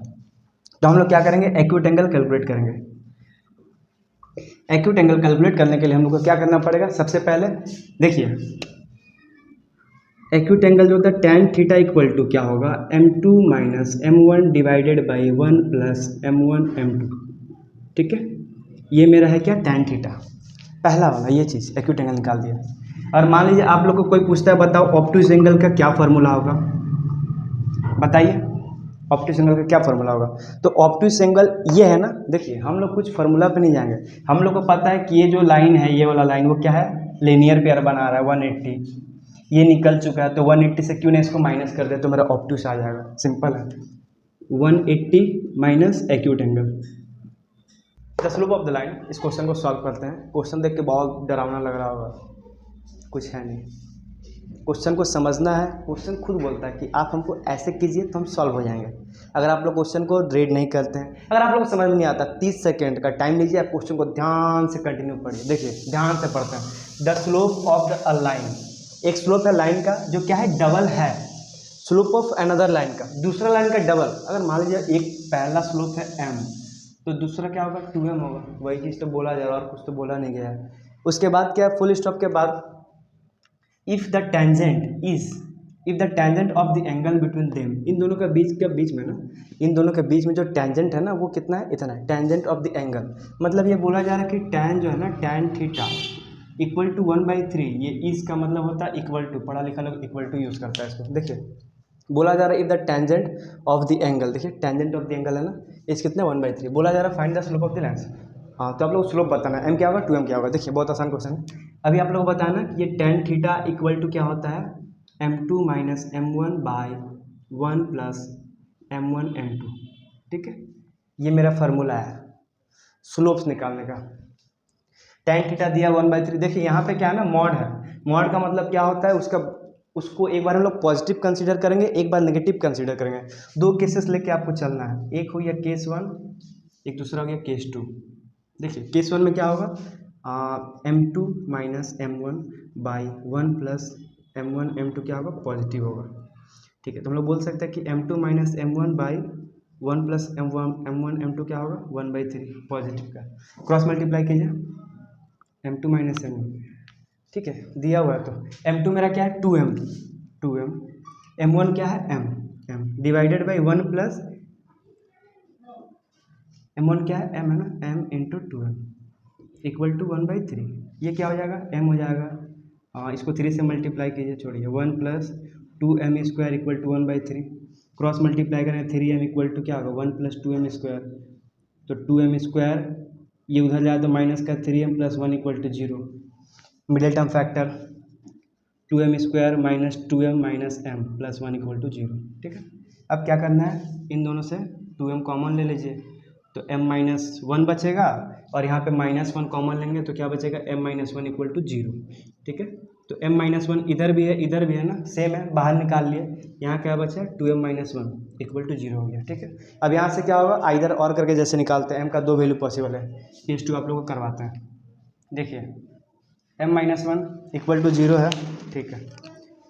तो हम लोग क्या करेंगे, एक्यूट एंगल कैलकुलेट करेंगे। एक्यूट एंगल कैलकुलेट करने के लिए हम लोग को क्या करना पड़ेगा, सबसे पहले देखिए एक्यूट एंगल जो होता है tan थीटा इक्वल टू क्या होगा, m2 minus m1 divided by 1 plus m1 m2, ठीक है। ये मेरा है क्या, tan थीटा, पहला वाला ये चीज़ एक्यूट एंगल निकाल दिया। और मान लीजिए आप लोग को कोई पूछता है बताओ ऑब्टूज एंगल का क्या फार्मूला होगा, बताइए ऑब्टूज एंगल का क्या फार्मूला होगा। तो ऑब्टूज एंगल ये है ना, देखिए हम लोग कुछ फार्मूला पे नहीं जाएंगे, हम लोग को पता है कि ये जो लाइन है, ये वाला लाइन वो क्या है, लीनियर पेयर बना रहा है 180, ये निकल चुका है तो 180 से क्यों नहीं इसको माइनस कर दे तो मेरा ऑब्टूज आ जाएगा, सिंपल है 180 minus acute angle the slope of the line. इस क्वेश्चन को सॉल्व करते हैं। क्वेश्चन देख के बहुत डरावना लग रहा होगा, कुछ है नहीं, क्वेश्चन को समझना है। क्वेश्चन खुद बोलता है कि आप हमको ऐसे कीजिए तो हम सॉल्व हो जाएंगे। अगर आप लोग क्वेश्चन को रीड नहीं करते हैं, अगर आप लोग को समझ में नहीं आता, 30 सेकेंड का टाइम लीजिए, आप क्वेश्चन को ध्यान से कंटिन्यू पढ़िए। देखिए ध्यान से पढ़ते हैं। The slope of the line, एक स्लोप है लाइन का जो क्या है, डबल है स्लोप ऑफ अनदर लाइन का, दूसरा लाइन का डबल। अगर मान लीजिए एक पहला स्लोप है m, तो दूसरा क्या होगा 2m होगा, वही चीज़ तो बोला जा रहा है और कुछ तो बोला नहीं गया है। उसके बाद क्या है, फुल स्टॉप के बाद if the tangent of the angle between them, इन दोनों के बीच में ना, इन दोनों के बीच में जो टेंजेंट है ना वो कितना है, इतना है, टेंजेंट ऑफ द एंगल। मतलब ये बोला जा रहा है कि tan जो है ना, tan थीटा इक्वल टू 1/3, ये इसका मतलब होता है इक्वल टू, पढ़ा लिखा लोग इक्वल टू यूज़ करता है इसको। देखिए बोला जा रहा है if the tangent of the angle, देखिए टेंजेंट ऑफ द एंगल है ना, इस कितना 1/3, बोला जा रहा है find the slope of the lens. हाँ तो आप लोग स्लोप बताना है, m क्या होगा 2m क्या होगा। देखिए बहुत आसान क्वेश्चन है। अभी आप लोग बताना कि ये tan थीटा इक्वल टू क्या होता है, m2 minus m1 by 1 plus m1 m2, ठीक है। ये मेरा फार्मूला है स्लोप्स निकालने का। tan थीटा दिया 1/3, देखिए यहाँ पे क्या है ना, मॉड है। मॉड का मतलब क्या होता है, उसको एक बार हम लोग पॉजिटिव कंसीडर करेंगे, एक बार नेगेटिव कंसीडर करेंगे। दो केसेस लेके आपको चलना है, एक हो गया केस 1, एक दूसरा हो गया केस 2। देखिए केस 1 में क्या होगा, m2 minus m1 by 1 plus m1 m2 क्या होगा, पॉजिटिव होगा, ठीक है। तो हम लोग बोल सकते हैं कि m2 minus m1 by 1 plus m1 m2 क्या होगा 1/3, पॉजिटिव का क्रॉस मल्टीप्लाई कीजिए, m2 माइनस m1, ठीक है, दिया हुआ है। तो m2 मेरा क्या है 2m, m1 क्या है m divided by 1 plus m1 क्या है m है ना, m into 2m equal to 1/3। ये क्या हो जाएगा, m हो जाएगा, इसको 3 से मल्टीप्लाई कीजिए, छोड़िए 1 plus 2m square equal to 1/3, cross multiply करें 3m इक्वल टू क्या होगा 1 प्लस 2m स्क्वायर, तो 2m स्क्वायर ये उधर जाए तो माइनस का 3m plus 1 equal to 0, middle term factor 2m square minus 2m minus m plus 1 equal to 0, ठीक है। अब क्या करना है, इन दोनों से 2m कॉमन ले लीजिए तो m माइनस 1 बचेगा, और यहाँ पे माइनस 1 कॉमन लेंगे तो क्या बचेगा m माइनस 1 इक्वल टू 0, ठीक है। तो m माइनस 1 इधर भी है ना, सेम है, बाहर निकाल लिए, यहाँ क्या बचा 2m माइनस 1 इक्वल टू 0 हो गया, ठीक है। अब यहाँ से क्या होगा, आइदर और करके जैसे निकालते हैं, m का दो वैल्यू पॉसिबल है, केस 2 आप लोग को करवाते हैं। देखिए m माइनस 1 इक्वल टू 0 है, ठीक है,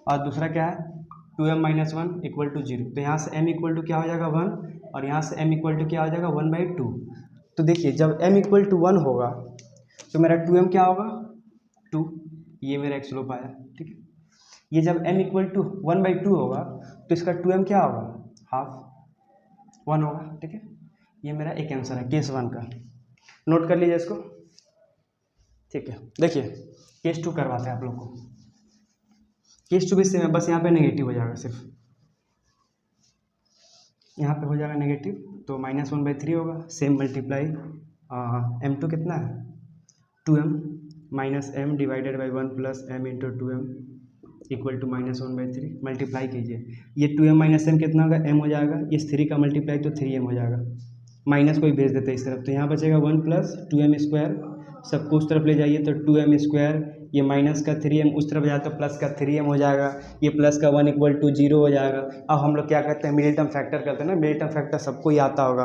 और दूसरा क्या है 2m माइनस 1 इक्वल टू 0, तो यहाँ से m इक्वल टू क्या हो जाएगा 1, और यहाँ से m इक्वल टू क्या हो जाएगा 1/2। तो देखिए जब m इक्वल टू 1 होगा तो मेरा 2m क्या होगा 2, ये मेरा एक स्लोप आया, ठीक है। ये जब m इक्वल टू 1/2 होगा तो इसका 2m क्या होगा, हाफ 1 होगा, ठीक है। ये मेरा एक आंसर है केस 1 का, नोट कर लीजिए इसको, ठीक है। देखिए केस 2 करवाते हैं आप लोग को, केस 2 भी सेम है, बस यहाँ पे नेगेटिव हो जाएगा, सिर्फ यहाँ पे हो जाएगा नेगेटिव, तो माइनस 1/3 होगा, सेम मल्टीप्लाई m2 कितना है 2m minus m divided by 1 plus m into 2m equal to minus 1/3, multiply कीजिए, ये 2m माइनस m कितना होगा m हो जाएगा, इस 3 का मल्टीप्लाई तो 3m हो जाएगा, माइनस को ही भेज देते हैं इस तरफ, तो यहाँ बचेगा 1 प्लस 2m स्क्वायर, सबको उस तरफ ले जाइए तो 2m स्क्वायर, ये माइनस का 3m उस तरफ जाए तो प्लस का 3m हो जाएगा, ये प्लस का 1 इक्वल टू 0 हो जाएगा। अब हम लोग क्या करते हैं, मिडिल टर्म फैक्टर करते हैं ना, मिडिल टर्म फैक्टर सबको ही आता होगा,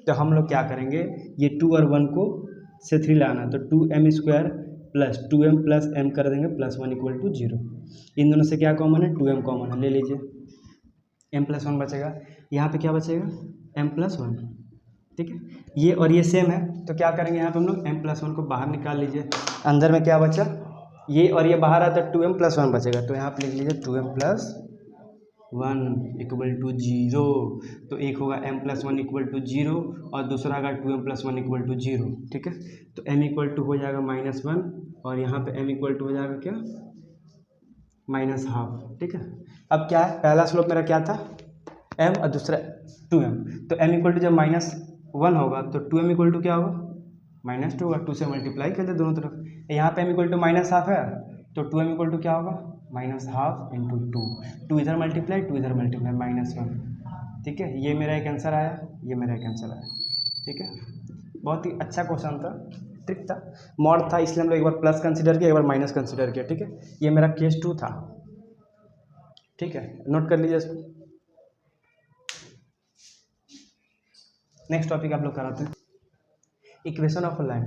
तो हम लोग क्या करेंगे, ये 2 और 1 को से 3 लाना, तो 2m square plus 2m plus m कर देंगे प्लस 1 इक्वल टू 0। इन दोनों से क्या कॉमन है 2m कॉमन है, ले लीजिए, m प्लस 1 बचेगा, यहाँ पे क्या बचेगा m प्लस 1, ठीक है। ये और ये सेम है तो क्या करेंगे, यहाँ पे हम लोग m प्लस 1 को बाहर निकाल लीजिए, अंदर में क्या बचा ये और ये बाहर आता है 2m + 1 बचेगा, तो यहाँ पे लिख लीजिए 2m + 1 इक्वल टू 0। तो एक होगा m + 1 इक्वल टू 0 और दूसरा होगा 2m + 1 इक्वल टू 0। ठीक है, तो m इक्वल टू हो जाएगा -1 और यहाँ पे m इक्वल टू हो जाएगा क्या, -½ ठीक है। अब क्या है, पहला स्लोप मेरा क्या था m और दूसरा 2m, तो m इक्वल टू जब -1 होगा तो 2m इक्वल टू क्या होगा, -2 होगा। 2 से मल्टीप्लाई कर दे दोनों तरफ। यहाँ पे m इक्वल टू -½ है तो 2m इक्वल टू क्या होगा, -½ इंटू 2 इधर मल्टीप्लाई, 2 इधर मल्टीप्लाई, -1। ठीक है, ये मेरा एक आंसर आया, ये मेरा एक आंसर आया। ठीक है, बहुत ही अच्छा क्वेश्चन था, ट्रिक था, मॉड था, इसलिए हम लोग एक बार प्लस कंसिडर किया, एक बार माइनस कंसिडर किया। ठीक है, ये मेरा केस 2 था। ठीक है, नोट कर लीजिए इसको। नेक्स्ट टॉपिक आप लोग कराते हैं इक्वेशन ऑफ अ लाइन।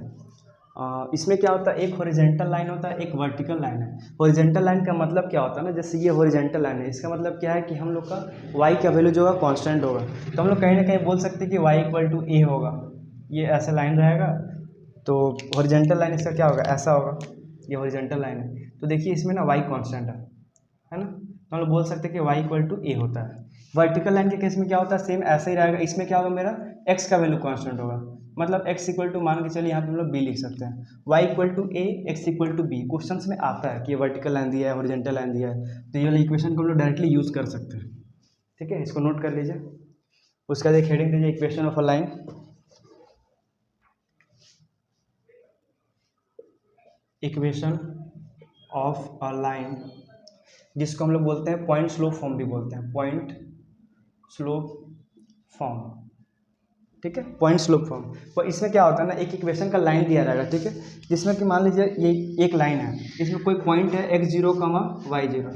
इसमें क्या होता है, एक हॉरिजॉन्टल लाइन होता है, एक वर्टिकल लाइन है। हॉरिजॉन्टल लाइन का मतलब क्या होता है ना, जैसे ये हॉरिजॉन्टल लाइन है, इसका मतलब क्या है कि हम लोग का y का वैल्यू जो है कांस्टेंट होगा। तो हम लोग कहीं ना कहीं बोल सकते हैं कि y = a होगा, ये ऐसा लाइन रहेगा। तो हॉरिजॉन्टल लाइन इसका क्या होगा, ऐसा होगा, ये हॉरिजॉन्टल लाइन है। तो देखिए इसमें ना y कांस्टेंट है ना, तो हम लोग बोल सकते हैं कि y = a होता है। वर्टिकल लाइन के केस में क्या होता है, सेम ऐसा ही रहेगा। इसमें क्या होगा, मेरा x का वैल्यू कांस्टेंट होगा, मतलब x = मान के चलिए यहाँ पे हम लोग b लिख सकते हैं, y = a, x = b। Questions में आता है कि ये वर्टिकल लाइन दिया है, हॉरिजॉन्टल लाइन दिया है, तो ये वाली इक्वेशन को हम लोग डायरेक्टली यूज़ कर सकते हैं। ठीक है, इसको नोट कर लीजिए। उसका एक हेडिंग दीजिए equation of a line. Equation of a line, जिसको हम लोग बोलते हैं पॉइंट स्लोप फॉर्म भी बोलते हैं, पॉइंट स्लोप फॉर्म। ठीक है, पॉइंट स्लोप फॉर्म। तो इसमें क्या होता है ना, एक इक्वेशन का लाइन दिया रहेगा। ठीक है, जिसमें कि मान लीजिए ये एक लाइन है, इसमें कोई पॉइंट है x0, y0।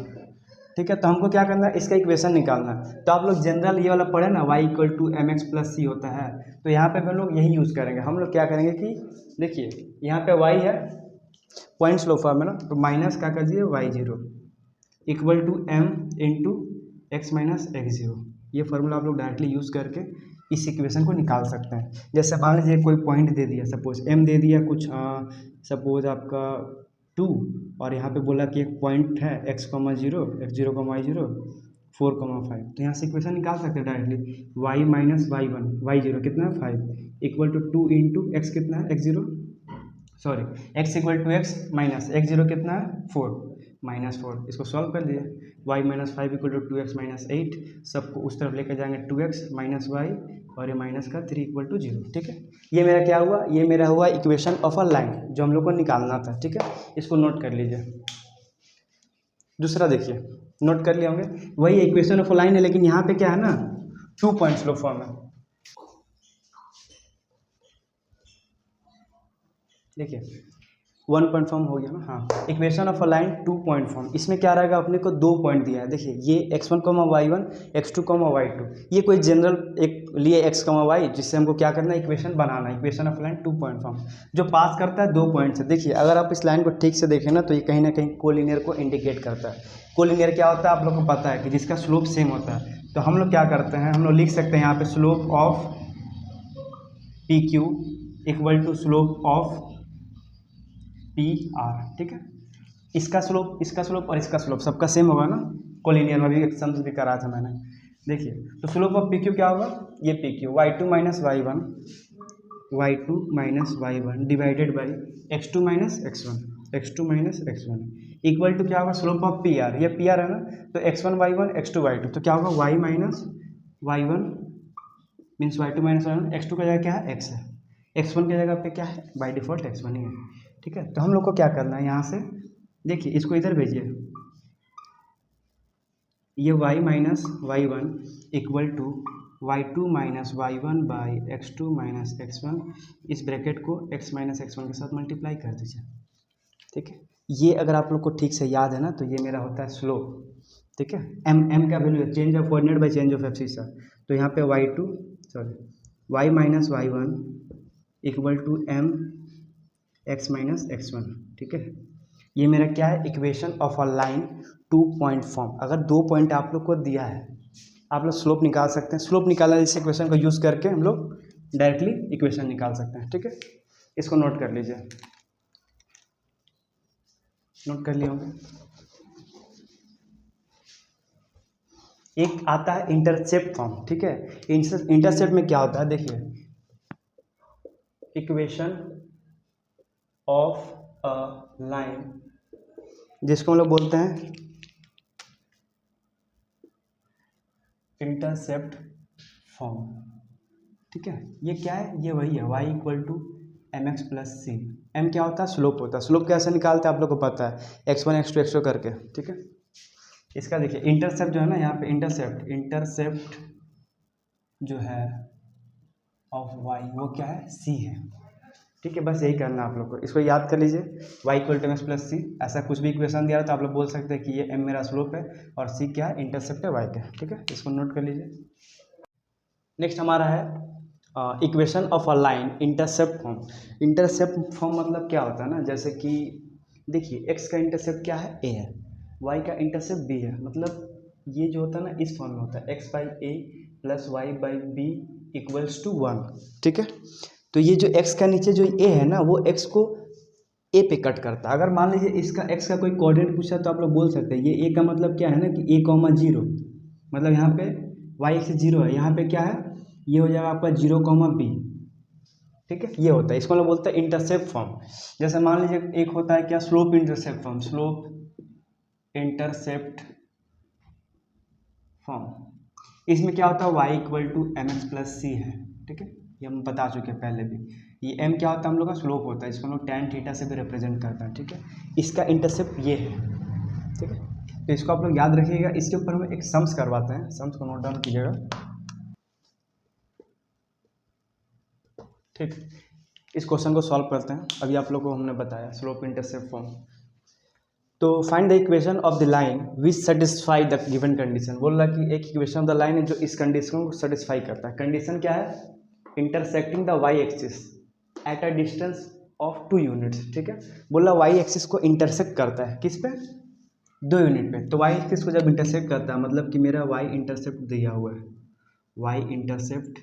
ठीक है, तो हमको क्या करना है, इसका इक्वेशन निकालना है। तो आप लोग जनरल ये वाला पढ़े ना, y = mx + c होता है, तो यहाँ पे हम लोग यही यूज़ करेंगे। हम लोग क्या करेंगे कि देखिए यहाँ पे y है, पॉइंट स्लोप फॉर्म है ना, तो माइनस क्या कर दीजिए y0 = m × x - x0। ये फार्मूला आप लोग डायरेक्टली यूज़ करके इस इक्वेशन को निकाल सकते हैं। जैसे मान लीजिए कोई पॉइंट दे दिया, सपोज m दे दिया कुछ, सपोज आपका 2, और यहाँ पे बोला कि एक पॉइंट है x, 0, x0, y0, 4, 5। तो यहाँ से इक्वेशन निकाल सकते हैं डायरेक्टली, y - y1, y0 कितना है 5 = 2 × x कितना है x0, sorry x = x minus x0 कितना है 4, -4। इसको सॉल्व कर दिए, y - 5 = 2x - 8। सबको उस तरफ लेकर जाएंगे, 2x - y और ये माइनस का 3 = 0। ठीक है, ये मेरा क्या हुआ, ये मेरा हुआ इक्वेशन ऑफ अ लाइन, जो हम लोग को निकालना था। ठीक है, इसको नोट कर लीजिए। दूसरा देखिए, नोट कर लिए होंगे, वही इक्वेशन ऑफ अ लाइन है, लेकिन यहाँ पे क्या है ना, 2 पॉइंट स्लोप फॉर्म है। देखिए 1 पॉइंट फॉर्म हो गया ना, हाँ। Equation of a line 2 point form, इसमें क्या रहेगा, अपने को 2 पॉइंट दिया है। देखिए ये x1, y1, x2, y2, ये कोई जनरल एक लिए x, y, जिससे हमको क्या करना है, इक्वेशन बनाना है। Equation of line 2 point form जो पास करता है 2 पॉइंट से। देखिए अगर आप इस लाइन को ठीक से देखें ना, तो ये कहीं ना कहीं कोलिनियर को इंडिकेट करता है। कोलिनियर क्या होता है, आप लोग को पता है कि जिसका स्लोप सेम होता है। तो हम लोग क्या करते हैं, हम लोग लिख सकते हैं यहाँ पे slope of PQ = slope of PR। ठीक है, इसका स्लोप और इसका स्लोप सबका सेम होगा ना, कोलिनियर में भी एग्जाम्स भी करा था मैंने। देखिए तो स्लोप ऑफ PQ क्या होगा, ये PQ y2 - y1 divided by x2 - x1 equal to क्या होगा, स्लोप ऑफ PR, ये PR है ना, तो x1 y1 x2 y2, तो क्या होगा y - y1 means y2 - y1, x2 का जगह क्या है x है, x1 की जगह पे क्या है, बाय डिफॉल्ट x1 ही है। ठीक है, तो हम लोग को क्या करना है, यहाँ से देखिए इसको इधर भेजिए, ये y - y1 equal to y2 - y1 by x2 - x1, इस ब्रैकेट को x - x1 के साथ मल्टीप्लाई कर दीजिए। ठीक है, ये अगर आप लोग को ठीक से याद है ना, तो ये मेरा होता है स्लोप। ठीक है, m का वैल्यू है change of coordinate by change of abscissa. तो यहाँ पे y y - y1 equal to m x - x1। ठीक है, ये मेरा क्या है, equation of a line 2 point form. अगर 2 पॉइंट आप लोग को दिया है, आप लोग स्लोप निकाल सकते हैं। स्लोप निकालना इस इक्वेशन को यूज़ करके हम लोग डायरेक्टली इक्वेशन निकाल सकते हैं। ठीक है, इसको नोट कर लीजिए। नोट कर लिए होंगे। एक आता है इंटरसेप्ट फॉर्म, ठीक है। इंटरसेप्ट में क्या होता है, देखिए, इक्वेशन ऑफ अ लाइन, जिसको हम लोग बोलते हैं इंटरसेप्ट फॉर्म, ठीक है। ये क्या है, ये वही है y equal to M x plus C. M क्या होता है, स्लोप होता है। स्लोप कैसे निकालते हैं आप लोग को पता है, x1 x2 x2 करके, ठीक है। इसका देखिए इंटरसेप्ट जो है ना, यहाँ पे इंटरसेप्ट जो है ऑफ y वो क्या है, c है, ठीक है। बस यही करना है आप लोग को, इसको याद कर लीजिए, y equal to M x plus c. ऐसा कुछ भी इक्वेशन दिया रहा तो आप लोग बोल सकते हैं कि ये m मेरा स्लोप है और c क्या है, इंटरसेप्ट है y का, ठीक है। इसको नोट कर लीजिए। नेक्स्ट हमारा है equation of a line intercept form. Intercept form मतलब क्या होता है ना, जैसे कि देखिए x का इंटरसेप्ट क्या है, a है, y का इंटरसेप्ट b है। मतलब ये जो होता है ना, इस फॉर्म में होता है x by A plus Y by B equals to 1, ठीक है। तो ये जो x का नीचे जो a है ना, वो x को a पे कट करता है। अगर मान लीजिए इसका x का कोई कोऑर्डिनेट पूछा तो आप लोग बोल सकते हैं ये a का मतलब क्या है ना कि a कॉमा 0, मतलब यहाँ पे y एक्स 0 है, यहाँ पे क्या है, ये हो जाएगा आपका 0 कॉमा बी, ठीक है। ये होता है, इसको लोग बोलते हैं इंटरसेप्ट फॉर्म। जैसे मान लीजिए एक होता है क्या, slope intercept form, slope intercept form. इसमें क्या होता है, y equal to M x plus c है, ठीक है। ये हम बता चुके हैं पहले भी। ये m क्या होता है, हम लोग का स्लोप होता है, इसको हम लोग tan थीटा से भी रिप्रेजेंट करते हैं, ठीक है। इसका इंटरसेप्ट ये है, ठीक है। तो इसको आप लोग याद रखिएगा। इसके ऊपर हम एक सम्स करवाते हैं, सम्स को नोट डाउन कीजिएगा, ठीक। इस क्वेश्चन को सॉल्व करते हैं। अभी आप लोग को हमने बताया स्लोप इंटरसेप्ट फॉर्म। तो find the equation of the line which satisfy the given condition. बोल रहा कि एक इक्वेशन ऑफ द लाइन है जो इस कंडीशन को सेटिस्फाई करता है। कंडीशन क्या है, intersecting the Y axis at a distance of 2 units, ठीक है। बोला वाई एक्सिस को इंटरसेक्ट करता है, किस पे, 2 यूनिट पे। तो वाई एक्सिस को जब इंटरसेक्ट करता है, मतलब कि मेरा वाई इंटरसेप्ट दिया हुआ है, Y intercept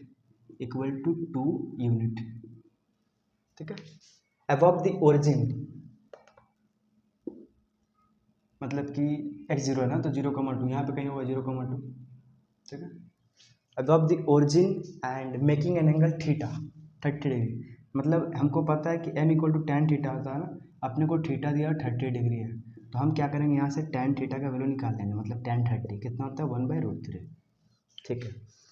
equal to 2 unit, ठीक है। अबव द ओरिजिन, मतलब कि x0 है ना, तो 0,2 यहाँ पे कहीं होगा 0,2, ठीक है। Above the origin and making an angle theta 30 degree. मतलब हमको पता है कि m equal to tan theta होता है ना, अपने को थीटा दिया 30 डिग्री है, तो हम क्या करेंगे, यहाँ से tan थीटा का वैल्यू निकाल लेंगे। मतलब tan 30 कितना होता है, 1/√3, ठीक है।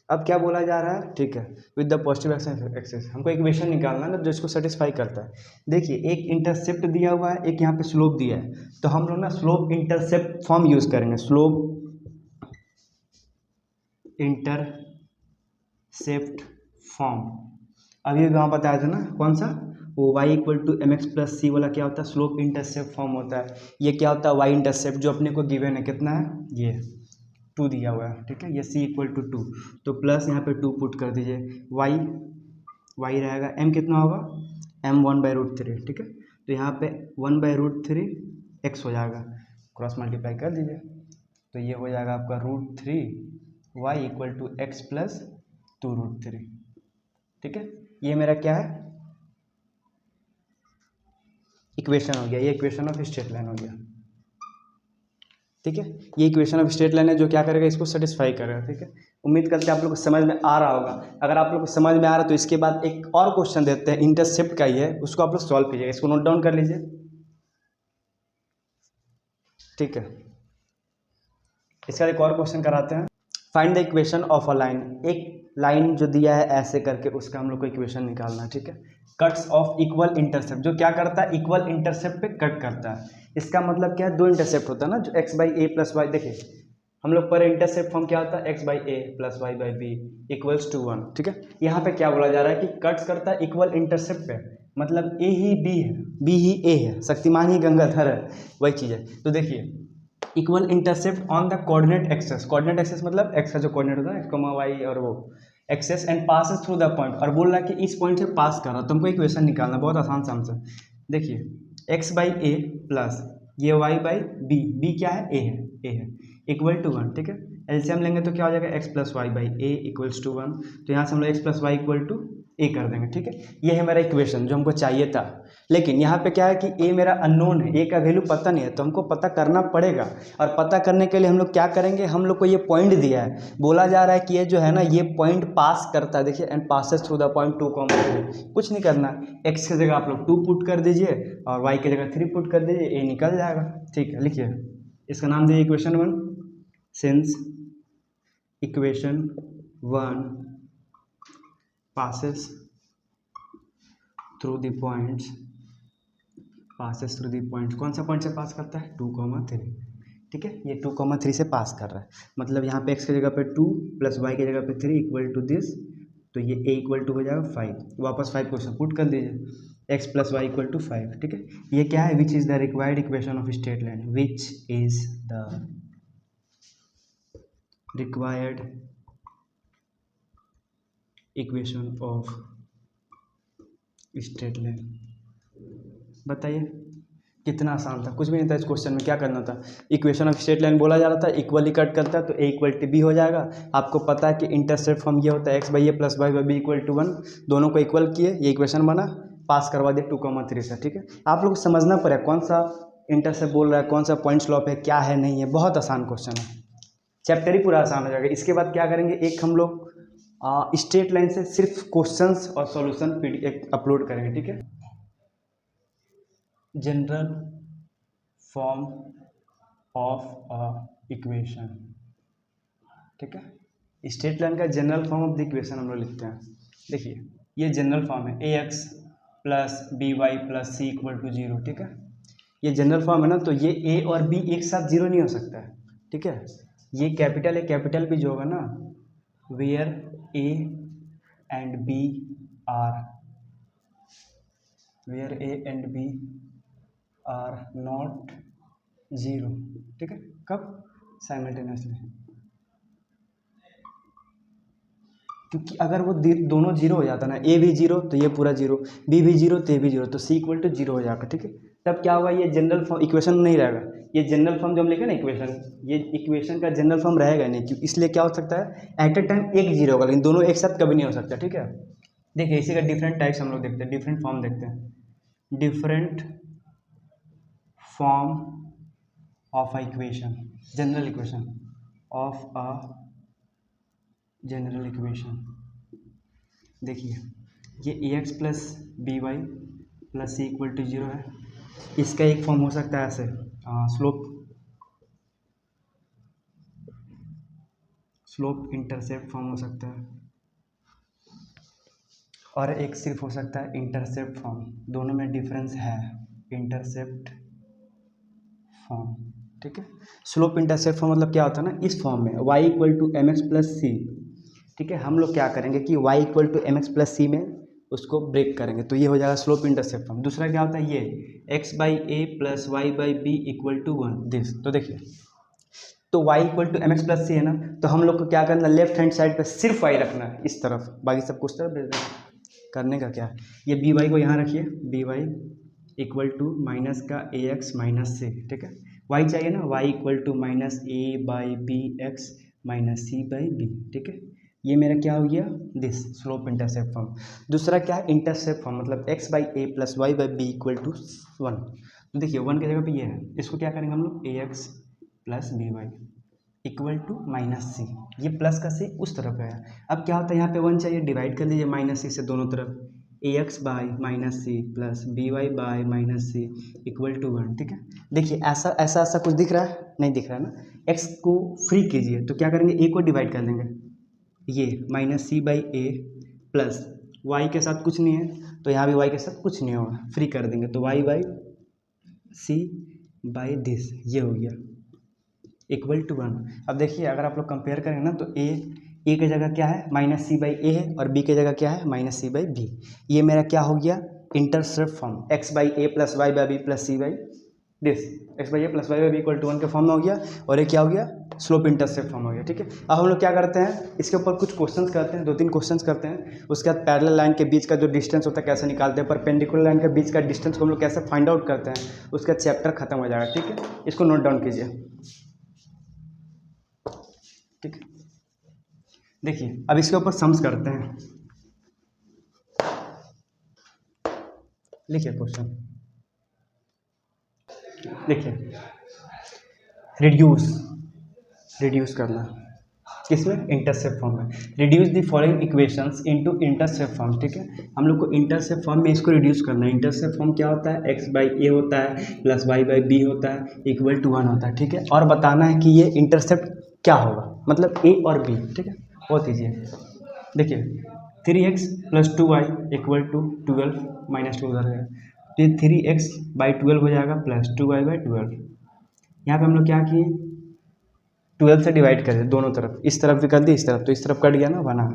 अब क्या बोला जा रहा है, ठीक है, विद द पॉजिटिव एक्सिस हमको इक्वेशन निकालना है जो इसको सेटिस्फाई करता है। देखिए एक इंटरसेप्ट दिया हुआ है, एक यहाँ पे स्लोप दिया है, तो हम लोग ना स्लोप इंटरसेप्ट फॉर्म यूज करेंगे। स्लोप इंटरसेप्ट फॉर्म अभी वहाँ बताया था ना, कौन सा, वो y equal to M x plus c वाला क्या होता है, स्लोप इंटरसेप्ट फॉर्म होता है। ये क्या होता है, y इंटरसेप्ट जो अपने को गिवन है कितना है, ये 2 दिया हुआ है, ठीक है। ये c इक्वल टू 2, तो प्लस यहाँ पे 2 पुट कर दीजिए, y रहेगा, m कितना होगा, m 1/√3, ठीक है। तो यहाँ पे 1/√3 x हो जाएगा, क्रॉस मल्टीप्लाई कर दीजिए, तो ये हो जाएगा आपका √3 y equal to X plus 2√3, ठीक है। ये मेरा क्या है, इक्वेशन हो गया, ये इक्वेशन ऑफ स्ट्रेट लाइन हो गया, ठीक है। ये इक्वेशन ऑफ स्ट्रेट लाइन है जो क्या करेगा, इसको सेटिस्फाई करेगा, ठीक है। उम्मीद करते हैं आप लोग को समझ में आ रहा होगा। अगर आप लोग को समझ में आ रहा है तो इसके बाद एक और क्वेश्चन देते हैं, इंटरसेप्ट का ही है, उसको आप लोग सॉल्व कीजिएगा। इसको नोट डाउन कर लीजिए, ठीक है। इसका एक और क्वेश्चन कराते हैं। Find the equation of a line. एक लाइन जो दिया है ऐसे करके, उसका हम लोग को इक्वेशन निकालना है, ठीक है। कट्स ऑफ इक्वल इंटरसेप्ट, जो क्या करता है, इक्वल इंटरसेप्ट पे कट करता है। इसका मतलब क्या है, 2 इंटरसेप्ट होता है ना, जो x by A plus Y, देखिए हम लोग पर इंटरसेप्ट फॉर्म क्या होता है, x by A plus Y by B equals to 1, ठीक है। यहाँ पे क्या बोला जा रहा है कि कट्स करता है इक्वल इंटरसेप्ट पे, मतलब ए ही बी है, बी ही ए है, शक्तिमान ही गंगाधर है, वही चीज़ है। तो देखिए equal intercept on the coordinate axes, coordinate axes मतलब एक्स का जो कोऑर्डिनेट होता है x, y और वो axes, and passes through the point, और बोल रहा है कि इस पॉइंट से पास कर रहा है। तुमको इक्वेशन निकालना, बहुत आसान सा आंसर। देखिए x बाई ए प्लस ये y बाई बी, बी क्या है, ए है, इक्वल टू 1, ठीक है। एलसीएम लेंगे तो क्या हो जाएगा x plus Y by a equals to 1, तो यहाँ से हम लोग x plus Y equal to a कर देंगे, ठीक है। ये है मेरा इक्वेशन जो हमको चाहिए था, लेकिन यहाँ पे क्या है कि ए मेरा अननोन है, ए का वैल्यू पता नहीं है, तो हमको पता करना पड़ेगा। और पता करने के लिए हम लोग क्या करेंगे, हम लोग को ये पॉइंट दिया है, बोला जा रहा है कि ये जो है ना ये पॉइंट पास करता है, देखिए and passes through the point 2, कुछ नहीं करना, एक्स की जगह आप लोग 2 पुट कर दीजिए और वाई की जगह 3 पुट कर दीजिए, ए निकल जाएगा, ठीक है। लिखिए इसका नाम दीजिए equation 1, since equation 1 passes through the points, कौन सा पॉइंट से पास करता है 2, 3, ठीक है। ये 2, 3 से पास कर रहा है, मतलब यहाँ पे x की जगह पे 2 प्लस y की जगह पे 3 इक्वल टू दिस, तो ये a इक्वल टू हो जाएगा 5, वापस 5 को पुट कर दीजिए, x plus Y equal to 5, ठीक है। ये क्या है, which is the required equation of straight line, which is the required equation of straight line. बताइए कितना आसान था, कुछ भी नहीं था इस क्वेश्चन में। क्या करना था, इक्वेशन ऑफ स्ट्रेट लाइन बोला जा रहा था, इक्वली कट करता है तो ए इक्वल टू बी हो जाएगा। आपको पता है कि इंटरसेप्ट फॉर्म ये होता है X by A plus Y by B equal to 1, दोनों को इक्वल किए, ये इक्वेशन बना, पास करवा दिए 2, 3 से, ठीक है। आप लोग समझना पड़ेगा कौन सा इंटरसेप्ट बोल रहा है, कौन सा पॉइंट स्लॉप है, क्या है नहीं है, बहुत आसान क्वेश्चन है, चैप्टर ही पूरा आसान हो जाएगा। इसके बाद क्या करेंगे, एक हम लोग स्ट्रेट लाइन से सिर्फ क्वेश्चंस और सॉल्यूशन पीडीएफ अपलोड करेंगे, ठीक है। General form of a equation, ठीक है। स्ट्रेट लाइन का general form of the equation हम लोग लिखते हैं। देखिए ये जनरल फॉर्म है, a x plus B Y plus c equal to 0, ठीक है। ये जनरल फॉर्म है ना, तो ये ए और बी एक साथ 0 नहीं हो सकता है, ठीक है। ये कैपिटल है, कैपिटल भी जो होगा ना, where A and B are, where A and B are not 0, ठीक है। कब, साइमल्टेनियसली, क्योंकि अगर वो दोनों 0 हो जाता ना, ए भी 0 तो ये पूरा 0, बी भी 0 तो ये भी 0, तो सी इक्वल टू 0 हो जाएगा, ठीक है। तब क्या होगा, ये जनरल फॉर्म इक्वेशन नहीं रहेगा, ये जनरल फॉर्म जो हम लिखे ना इक्वेशन, ये इक्वेशन का जनरल फॉर्म रहेगा नहीं, क्योंकि इसलिए क्या हो सकता है, एट ए टाइम एक 0 होगा, लेकिन दोनों एक साथ कभी नहीं हो सकता, ठीक है। देखिए इसी का डिफरेंट टाइप्स हम लोग देखते हैं, डिफरेंट फॉर्म देखते हैं, different form of a equation, general equation of a general equation. देखिए ये a x plus B Y plus c equal to 0 है, इसका एक फॉर्म हो सकता है ऐसे, स्लोप इंटरसेप्ट फॉर्म हो सकता है, और एक सिर्फ हो सकता है इंटरसेप्ट फॉर्म, दोनों में डिफरेंस है, इंटरसेप्ट फॉर्म, ठीक है। स्लोप इंटरसेप्ट फॉर्म मतलब क्या होता है ना, इस फॉर्म में y equal to M x plus c, ठीक है। हम लोग क्या करेंगे कि y equal to M x plus c में उसको ब्रेक करेंगे, तो ये हो जाएगा स्लोप इंटरसेप्ट फॉर्म। दूसरा क्या होता है, ये x by A plus Y by B equal to 1 this, तो देखिए तो y equal to M x plus c है ना, तो हम लोग को क्या करना, लेफ्ट हैंड साइड पे सिर्फ y रखना है इस तरफ, बाकी सब कुछ तरफ भेज देना। करने का क्या है, ये बी वाई को यहाँ रखिए, B Y equal to minus का ए एक्स माइनस सी, ठीक है। y चाहिए ना, y equal to minus A by B X minus C by B, ठीक है। ये मेरा क्या हो गया, दिस स्लोप इंटरसेप्ट फॉर्म। दूसरा क्या है, इंटरसेप्ट फॉर्म, मतलब x by A plus Y by B equal to 1, तो देखिए 1 की जगह पे ये है, इसको क्या करेंगे हम लोग, a x plus B Y equal to minus c, ये प्लस का सी उस तरफ गया। अब क्या होता है, यहाँ पे 1 चाहिए, डिवाइड कर लीजिए माइनस सी से दोनों तरफ, a x by minus c plus B y by minus c equal to 1, ठीक है। देखिए ऐसा ऐसा ऐसा कुछ दिख रहा है, नहीं दिख रहा है ना, x को फ्री कीजिए, तो क्या करेंगे, a को डिवाइड कर देंगे, ये minus C by A plus Y के साथ कुछ नहीं है, तो यहाँ भी y के साथ कुछ नहीं होगा, फ्री कर देंगे, तो y by C by this, ये हो गया इक्वल टू 1। अब देखिए अगर आप लोग कंपेयर करेंगे ना, तो ए की जगह क्या है, माइनस सी बाई ए है, और बी की जगह क्या है, माइनस सी बाई बी। ये मेरा क्या हो गया, intercept form, X by A plus Y by B plus C by this, X by A plus Y by B equal to 1 के फॉर्म में हो गया, और ये क्या हो गया, स्लोप इंटरसेप्ट फॉर्म हो गया, ठीक है। अब हम लोग क्या करते हैं, इसके ऊपर कुछ क्वेश्चंस करते हैं, 2-3 क्वेश्चंस करते हैं, उसके बाद पैरेलल लाइन के बीच का जो डिस्टेंस होता है कैसे निकालते हैं, परपेंडिकुलर लाइन के बीच का डिस्टेंस को हम लोग कैसे फाइंड आउट करते हैं, उसका चैप्टर खत्म हो जाएगा, ठीक है। इसको नोट डाउन कीजिए, ठीक है। देखिए अब इसके ऊपर सम्स करते हैं। लिखिए क्वेश्चन, देखिए रिड्यूस करना किसमें, इंटरसेप्ट फॉर्म में। Reduce the following equations into intercept form, ठीक है। हम लोग को इंटरसेप्ट फॉर्म में इसको रिड्यूस करना है। इंटरसेप्ट फॉर्म क्या होता है, एक्स बाई ए होता है प्लस वाई बाई बी होता है इक्वल टू 1 होता है, ठीक है। और बताना है कि ये इंटरसेप्ट क्या होगा, मतलब ए और बी, ठीक है। बहुत ईजी है। देखिए 3x plus 2y equal to 12 minus 2 उधर है, तो ये 3x बाई 12 हो जाएगा प्लस 2y बाई 12। यहाँ पे हम लोग क्या किए, 12 से डिवाइड कर दिए दोनों तरफ, इस तरफ भी कर दी, इस तरफ, तो इस तरफ कट गया ना, बना।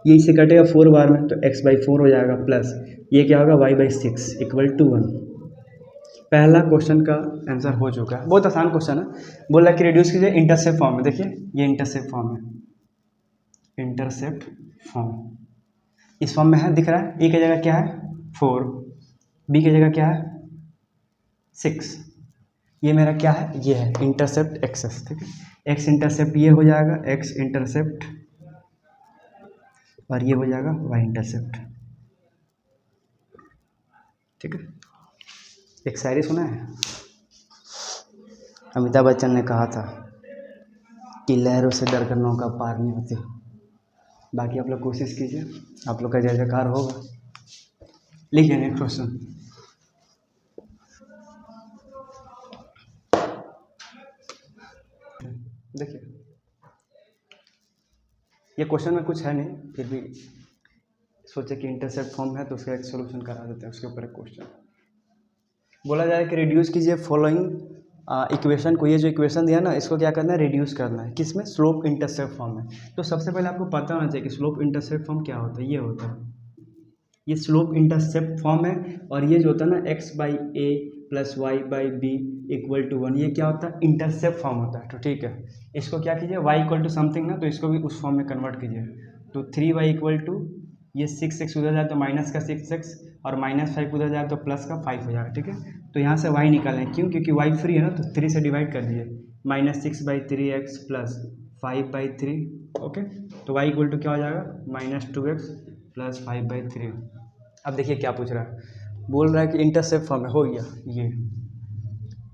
ये इससे कटेगा 4 बार में, तो x बाई 4 हो जाएगा प्लस ये क्या होगा y बाई 6 इक्वल टू 1। पहला क्वेश्चन का आंसर हो चुका है। बहुत आसान क्वेश्चन है। बोला कि रिड्यूस कीजिए इंटरसेप्ट फॉर्म में। देखिए ये इंटरसेप्ट फॉर्म है, इंटरसेप्ट फॉर्म इस फॉर्म में है, दिख रहा है। ए की जगह क्या है 4, बी की जगह क्या है 6, ये मेरा क्या है, ये है इंटरसेप्ट एक्सेस, ठीक है। एक्स इंटरसेप्ट ये हो जाएगा एक्स इंटरसेप्ट, और ये हो जाएगा वाई इंटरसेप्ट, ठीक है। एक शायरी सुना है, अमिताभ बच्चन ने कहा था कि लहरों से डर कर नौका पार नहीं होती। बाकी आप लोग कोशिश कीजिए, आप लोग का जय जयकार होगा। लिखिए नेक्स्ट क्वेश्चन। देखिए ये क्वेश्चन में कुछ है नहीं, फिर भी सोचे कि इंटरसेप्ट फॉर्म है तो उसका एक सोल्यूशन करा देते हैं। उसके ऊपर एक क्वेश्चन बोला जाए कि रिड्यूस कीजिए फॉलोइंग इक्वेशन को। ये जो इक्वेशन दिया ना, इसको क्या करना है, रिड्यूस करना है। किसमें, स्लोप इंटरसेप्ट फॉर्म में। तो सबसे पहले आपको पता होना चाहिए कि स्लोप इंटरसेप्ट फॉर्म क्या होता है। ये होता है, ये स्लोप इंटरसेप्ट फॉर्म है। और ये जो होता है ना X by A plus Y by B equal to 1, ये क्या होता है, इंटरसेप्ट फॉर्म होता है। तो ठीक है, इसको क्या कीजिए y इक्वल टू समथिंग ना, तो इसको भी उस फॉर्म में कन्वर्ट कीजिए। तो 3y इक्वल टू ये 6x उधर जाए तो माइनस का 6x, और -5 उधर जाए तो प्लस का 5 हो जाएगा, ठीक है। तो यहाँ से y निकालें, क्यों, क्योंकि y फ्री है ना, तो 3 से डिवाइड कर दीजिए, -6/3x प्लस 5/3, ओके। तो y इक्वल टू क्या हो जाएगा, -2x प्लस 5/3। अब देखिए क्या पूछ रहा है, बोल रहा है कि इंटरसेप्ट फॉर्म में हो गया।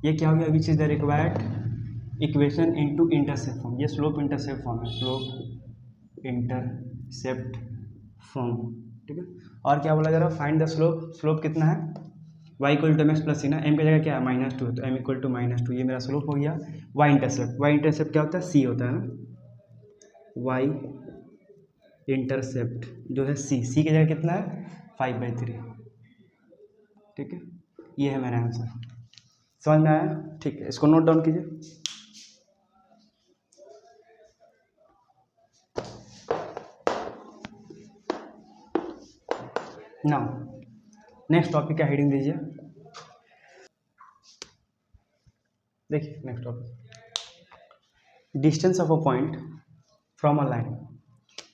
ये क्या हो गया, विच is the required equation into intercept form. ये स्लोप इंटरसेप्ट फॉर्म है, स्लोप इंटरसेप्ट फॉर्म, ठीक है। और क्या बोला जा रहा है, फाइंड द स्लोप। स्लोप कितना है, y equal to mx plus c ना, m की जगह क्या है -2, तो m इक्वल टू -2, ये मेरा स्लोप हो गया। y इंटरसेप्ट, y इंटरसेप्ट क्या होता है, c होता है ना, y इंटरसेप्ट जो है c की जगह कितना है 5/3, ठीक है। ये है मेरा आंसर, समझ में आया, ठीक है। इसको नोट डाउन कीजिए। नाउ नेक्स्ट टॉपिक का हेडिंग दीजिए। देखिए next topic, distance of a point from a line.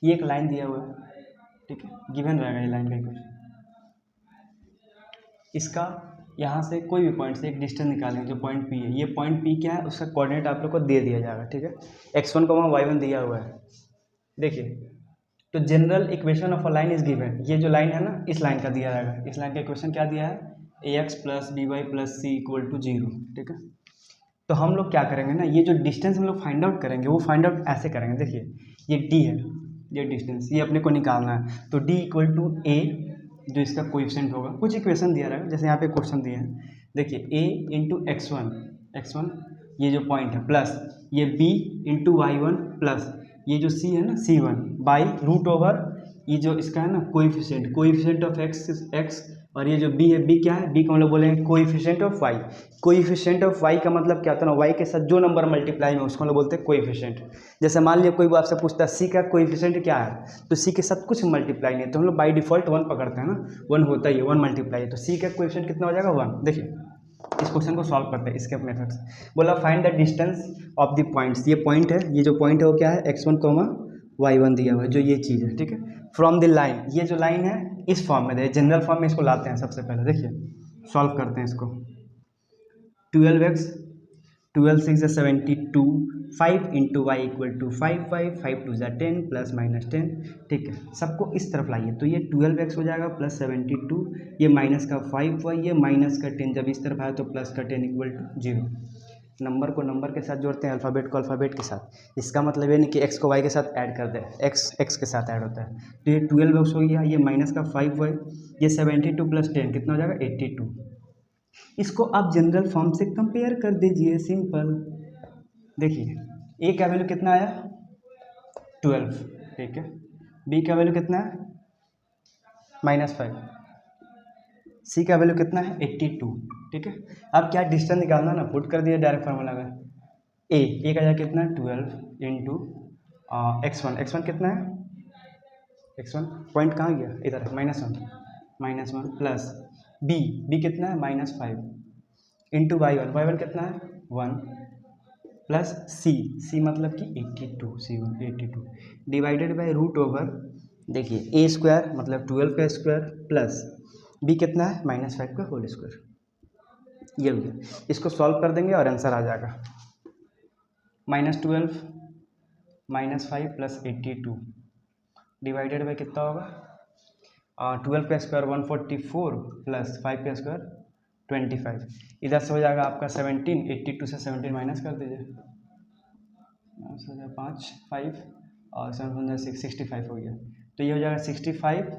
ये एक लाइन दिया हुआ है, ठीक है, गिवन रहेगा ये लाइन का इक्वेशन। इसका यहाँ से कोई भी पॉइंट से एक डिस्टेंस निकालेंगे, जो पॉइंट P है। ये पॉइंट P क्या है, उसका कोऑर्डिनेट आप लोग को दे दिया जाएगा, ठीक है। x1 y1 दिया हुआ है। देखिए तो general equation of a line is given. ये जो लाइन है ना, इस लाइन का दिया रहेगा। इस लाइन का इक्वेशन क्या दिया है, ax plus by plus c equal to 0, ठीक है। तो हम लोग क्या करेंगे ना, ये जो डिस्टेंस हम लोग फाइंड आउट करेंगे, वो फाइंड आउट ऐसे करेंगे। देखिए ये d है, ये डिस्टेंस, ये अपने को निकालना है। तो d इक्वल टू a, जो इसका कोएफिशिएंट होगा, कुछ इक्वेशन दिया रहेगा, जैसे यहाँ पे क्वेश्चन दिए हैं। देखिए a इंटू x1 ये जो पॉइंट है, प्लस ये b इंटू y1 प्लस ये जो c है ना c1 बाई रूट ओवर ये जो इसका है ना कोएफिशिएंट ऑफ x, और ये जो b है, b क्या है, b को हम लोग बोलेंगे coefficient of y। Coefficient of y का मतलब क्या होता है ना, y के साथ जो नंबर मल्टीप्लाई में उसको हम लोग बोलते हैं कोएफिशिएंट। जैसे मान लिया कोई आपसे पूछता है c का कोएफिशिएंट क्या है, तो c के साथ कुछ मल्टीप्लाई नहीं है, तो हम लोग बाई डिफॉल्ट 1 पकड़ते हैं ना, 1 होता ही है, 1 मल्टीप्लाई है, तो c का कोएफिशिएंट कितना हो जाएगा 1। देखिए इस क्वेश्चन को सॉल्व करते हैं इसके मेथड से। बोला find the distance of the points. ये पॉइंट है, ये जो पॉइंट है वो क्या है, x1 y1 दिया हुआ है, जो ये चीज़ है, ठीक है। फ्रॉम द लाइन, ये जो लाइन है इस फॉर्म में, जनरल फॉर्म में इसको लाते हैं सबसे पहले। देखिए सॉल्व करते हैं इसको। 12x 12 6 ज़ा 72, 5 इंटू वाई इक्वल टू 5 5 5 2 ज़ा 10 प्लस माइनस 10। ठीक है, सबको इस तरफ लाइए तो ये 12x हो जाएगा प्लस 72, ये माइनस का 5y, ये माइनस का 10, जब इस तरफ आया तो प्लस का 10 इक्वल टू 0। नंबर को नंबर के साथ जोड़ते हैं, अल्फ़ाबेट को अल्फ़ाबेट के साथ। इसका मतलब ये नहीं कि x को y के साथ ऐड कर दें, x के साथ ऐड होता है। तो ये 12x हो गया, ये माइनस का 5y, ये 72 प्लस 10 कितना हो जाएगा 82। इसको आप जनरल फॉर्म से कंपेयर कर दीजिए, सिंपल। देखिए a का वैल्यू कितना आया 12, ठीक है। b का वैल्यू कितना है -5, c का वैल्यू कितना है 82, ठीक है। अब क्या डिस्टेंस निकालना ना, पुट कर दिया डायरेक्ट फार्मूला में। a का जाए कितना है 12 इंटू x1 कितना है x1 पॉइंट कहाँ गया इधर -1 प्लस b कितना है -5 इंटू y1 कितना है 1 प्लस c मतलब कि 82, c1 82 divided by root over, देखिए a स्क्वायर मतलब 12 का स्क्वायर प्लस b कितना है -5 का होल स्क्वायर, ये हो गया। इसको सॉल्व कर देंगे और आंसर आ जाएगा -12 -5 प्लस 82 डिवाइडेड बाय कितना होगा 12 का स्क्वायर 144 प्लस 5 का स्क्वायर 25, इधर से हो जाएगा आपका 17, 82 से 17 माइनस कर दीजिए, 5 5 और 7 6 65 हो गया। तो ये हो जाएगा 65,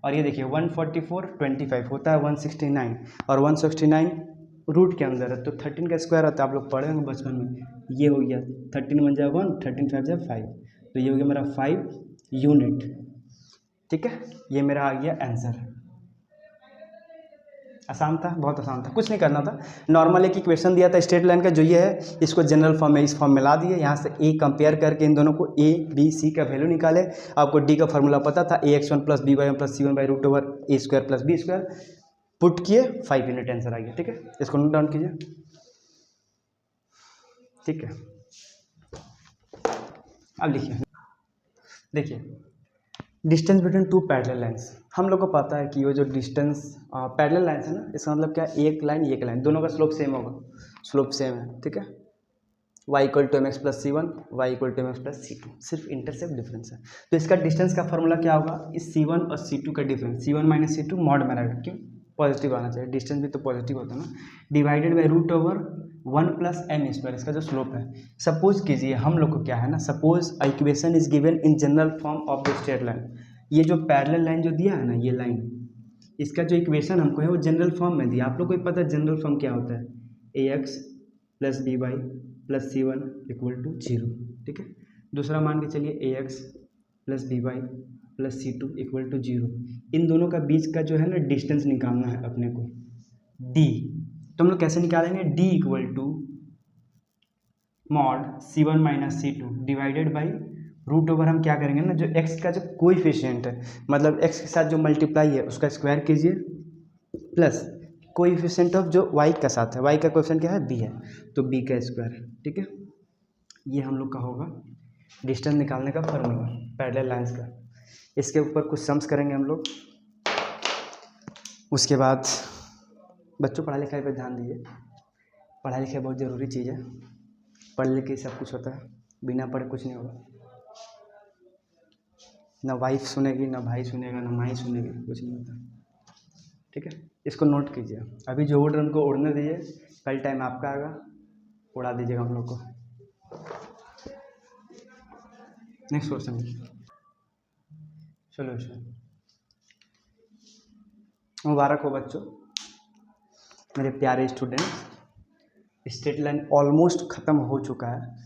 और ये देखिए 144 25 होता है 169, और 169 रूट के अंदर है तो 13 का स्क्वायर होता है, आप लोग पढ़े होंगे बचपन में। ये हो गया 13 1 जा 1, 13 5 जा 5, तो ये हो गया मेरा 5 यूनिट, ठीक है। ये मेरा आ गया आंसर। आसान था, बहुत आसान था, कुछ नहीं करना था। नॉर्मल एक इक्वेशन दिया था स्ट्रेट लाइन का, जो ये है इसको जनरल फॉर्म में इस फॉर्म में ला दिए। यहाँ से ए कंपेयर करके इन दोनों को ए बी सी का वैल्यू निकाले। आपको डी का फार्मूला पता था ax1 plus b/1 plus c1 by root over A square plus B square, put किए 5 यूनिट आंसर आ गया, ठीक है। इसको नोट डाउन कीजिए, ठीक है। अब लिखिए, देखिए distance between two parallel lines, हम लोग को पता है कि वो जो डिस्टेंस पैरेलल लाइंस है ना, इसका मतलब क्या है, एक लाइन दोनों का स्लोप सेम होगा, स्लोप सेम है, ठीक है। y equal to mx plus c1, y equal to mx plus c2, सिर्फ इंटरसेप्ट डिफरेंस है। तो इसका डिस्टेंस का फॉर्मूला क्या होगा, इस c1 और c2 का difference, c1 minus c2 mod में रहेगा, क्यों, पॉजिटिव आना चाहिए, डिस्टेंस भी तो पॉजिटिव होता है ना, divided by root over 1 plus M square, इसका जो स्लोप है। सपोज कीजिए हम लोग को क्या है ना, suppose equation is given in general form of the straight line. ये जो पैरेलल लाइन जो दिया है ना, ये लाइन, इसका जो इक्वेशन हमको है वो जनरल फॉर्म में दिया। आप लोग को पता है जनरल फॉर्म क्या होता है, ax plus B Y plus c1 equal to 0, ठीक है। दूसरा मान के चलिए ax plus B Y plus c2 equal to 0। इन दोनों का बीच का जो है ना डिस्टेंस निकालना है अपने को, d। तो हम लोग कैसे निकालेंगे, d equal to mod c1 minus c2 divided by root over, हम क्या करेंगे ना, जो x का जो कोएफिशिएंट है, मतलब x के साथ जो मल्टीप्लाई है उसका स्क्वायर कीजिए, प्लस कोएफिशिएंट ऑफ जो y का साथ है, y का कोएफिशिएंट क्या है b है, तो b का स्क्वायर, ठीक है। ये हम लोग का होगा डिस्टेंस निकालने का फॉर्मूला पैरेलल लाइंस का। इसके ऊपर कुछ सम्स करेंगे हम लोग, उसके बाद बच्चों पढ़ाई लिखाई पर ध्यान दीजिए, पढ़ाई लिखाई बहुत ज़रूरी चीज़ है, पढ़ लिख के सब कुछ होता है, बिना पढ़े कुछ नहीं होगा। ना वाइफ सुनेगी, ना भाई सुनेगा, ना माई सुनेगी, कुछ नहीं होता, ठीक है। इसको नोट कीजिए, अभी जो उड़ रहे उनको उड़ने दीजिए, कल टाइम आपका आएगा, उड़ा दीजिएगा हम लोग को। Next question, solution. मुबारक हो बच्चों, मेरे प्यारे स्टूडेंट्स, स्ट्रेट लाइन ऑलमोस्ट ख़त्म हो चुका है।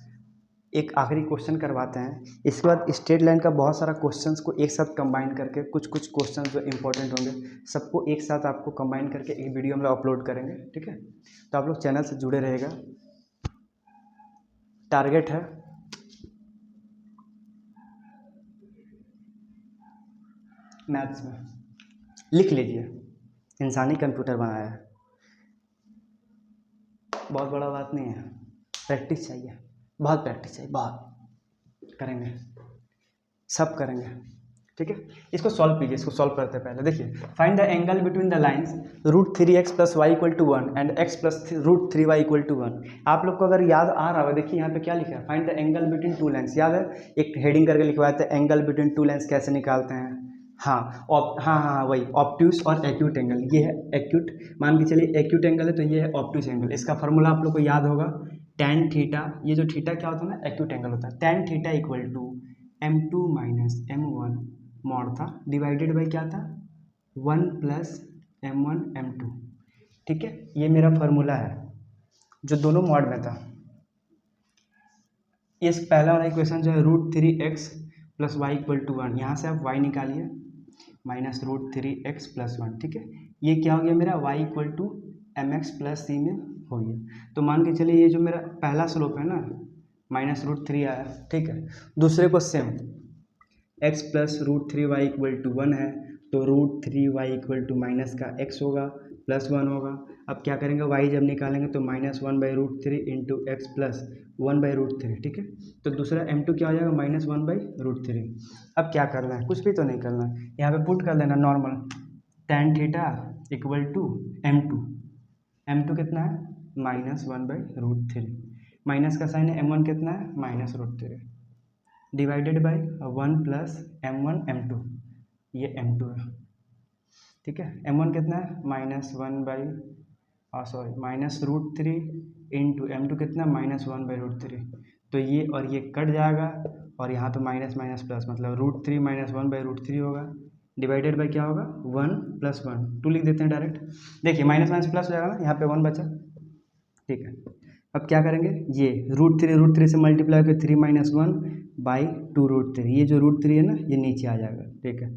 एक आखिरी क्वेश्चन करवाते हैं, इसके बाद स्ट्रेट लाइन का बहुत सारा क्वेश्चंस को एक साथ कंबाइन करके कुछ क्वेश्चंस जो इंपॉर्टेंट होंगे सबको एक साथ आपको कंबाइन करके एक वीडियो हम लोग अपलोड करेंगे, ठीक है। तो आप लोग चैनल से जुड़े रहेगा। टारगेट है मैथ्स में, लिख लीजिए, इंसानी कंप्यूटर बनाया है, बहुत बड़ा बात नहीं है, प्रैक्टिस चाहिए, बहुत प्रैक्टिस चाहिए, बहुत करेंगे, सब करेंगे, ठीक है। इसको सॉल्व कीजिए, इसको सॉल्व करते हैं पहले। देखिए, find the angle between the lines √3x + y = 1 and x + √3y = 1। आप लोग को अगर याद आ रहा हो, देखिए यहाँ पे क्या लिखा है, find the angle between two lines. याद है, एक हेडिंग करके लिखवाया था, एंगल बिटवीन टू लाइंस कैसे निकालते हैं। हाँ हाँ वही ऑब्ट्यूस और एक्यूट एंगल। ये है एक्यूट, मान के चलिए एक्यूट एंगल है, तो ये है ऑब्ट्यूस एंगल। इसका फॉर्मूला आप लोग को याद होगा, tan थीटा, ये जो थीटा क्या होता है ना, एक्यूट एंगल होता है। tan theta = m2 - m1 mod था, डिवाइडेड बाई क्या था, 1 + m1 m2। ठीक है, ये मेरा फार्मूला है जो दोनों मॉड में था। इस पहला वाला इक्वेशन जो है √3x + y = 1, यहाँ से आप y निकालिए, -√3x + 1। ठीक है, ये क्या हो गया मेरा, y = mx + c में हो गया। तो मान के चलिए ये जो मेरा पहला स्लोप है ना, -√3 आया। ठीक है, दूसरे को सेम, x + √3y = 1 है, तो √3y = माइनस का x होगा प्लस 1 होगा। अब क्या करेंगे, y जब निकालेंगे तो -1/√3 × x + 1/√3। ठीक है, तो दूसरा m2 क्या हो जाएगा, -1/√3। अब क्या करना है, कुछ भी तो नहीं करना है, यहाँ पे पुट कर देना नॉर्मल, tan थीटा = m2 कितना है, -1/√3, माइनस का साइन है, m1 कितना है, -√3, डिवाइडेड बाई 1 + m1 m2, ये m2 है। ठीक है, m1 कितना है, -√3 × m2 कितना, -1/√3। तो ये और ये कट जाएगा, और यहाँ तो माइनस माइनस प्लस, मतलब √3 - 1/√3 होगा, डिवाइडेड बाई क्या होगा, 1 + 1, 2 लिख देते हैं डायरेक्ट। देखिए माइनस माइनस प्लस हो जाएगा ना, यहाँ पे 1 बचा। ठीक है, अब क्या करेंगे, ये √3 से मल्टीप्लाई करके 3 - 1/2√3, ये जो √3 है ना, ये नीचे आ जाएगा। ठीक है,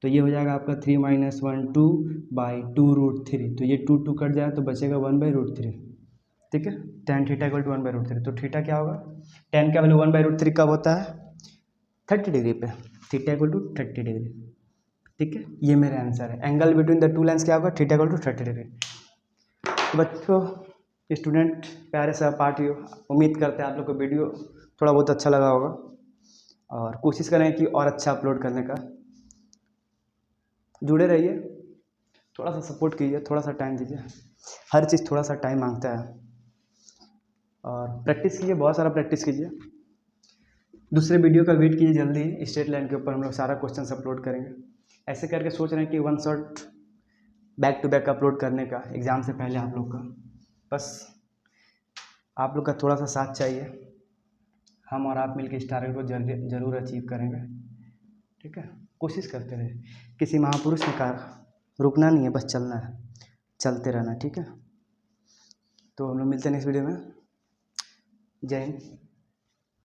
तो ये हो जाएगा आपका 3 - 1 2/2√3, तो ये 2 कट जाएगा तो बचेगा 1/√3। ठीक है, tan थीटा = 1/√3, तो थीटा क्या होगा, tan का वैल्यू 1/√3 कब होता है, 30 डिग्री पे, थीटा = 30 डिग्री। ठीक है, ये मेरा आंसर है। Angle between the two lines क्या होगा, थीटा = 30 डिग्री। तो बच्चों, स्टूडेंट प्यारे सहपाठियों, उम्मीद करते हैं आप लोग को वीडियो थोड़ा बहुत अच्छा लगा होगा, और कोशिश करें कि और अच्छा अपलोड करने का। जुड़े रहिए, थोड़ा सा सपोर्ट कीजिए, थोड़ा सा टाइम दीजिए, हर चीज़ थोड़ा सा टाइम मांगता है, और प्रैक्टिस कीजिए, बहुत सारा प्रैक्टिस कीजिए। दूसरे वीडियो का वेट कीजिए, जल्दी स्ट्रेट लाइन के ऊपर हम लोग सारा क्वेश्चन अपलोड करेंगे। ऐसे करके सोच रहे हैं कि 1 shot back to back upload करने का एग्ज़ाम से पहले आप लोग का। बस आप लोग का थोड़ा सा साथ चाहिए, हम और आप मिलकर इस टारगेट को जरूर अचीव करेंगे। ठीक है, कोशिश करते रहे, किसी महापुरुष ने कहा रुकना नहीं है, बस चलना है, चलते रहना। ठीक है, तो हम लोग मिलते हैं नेक्स्ट वीडियो में। जय हिंद।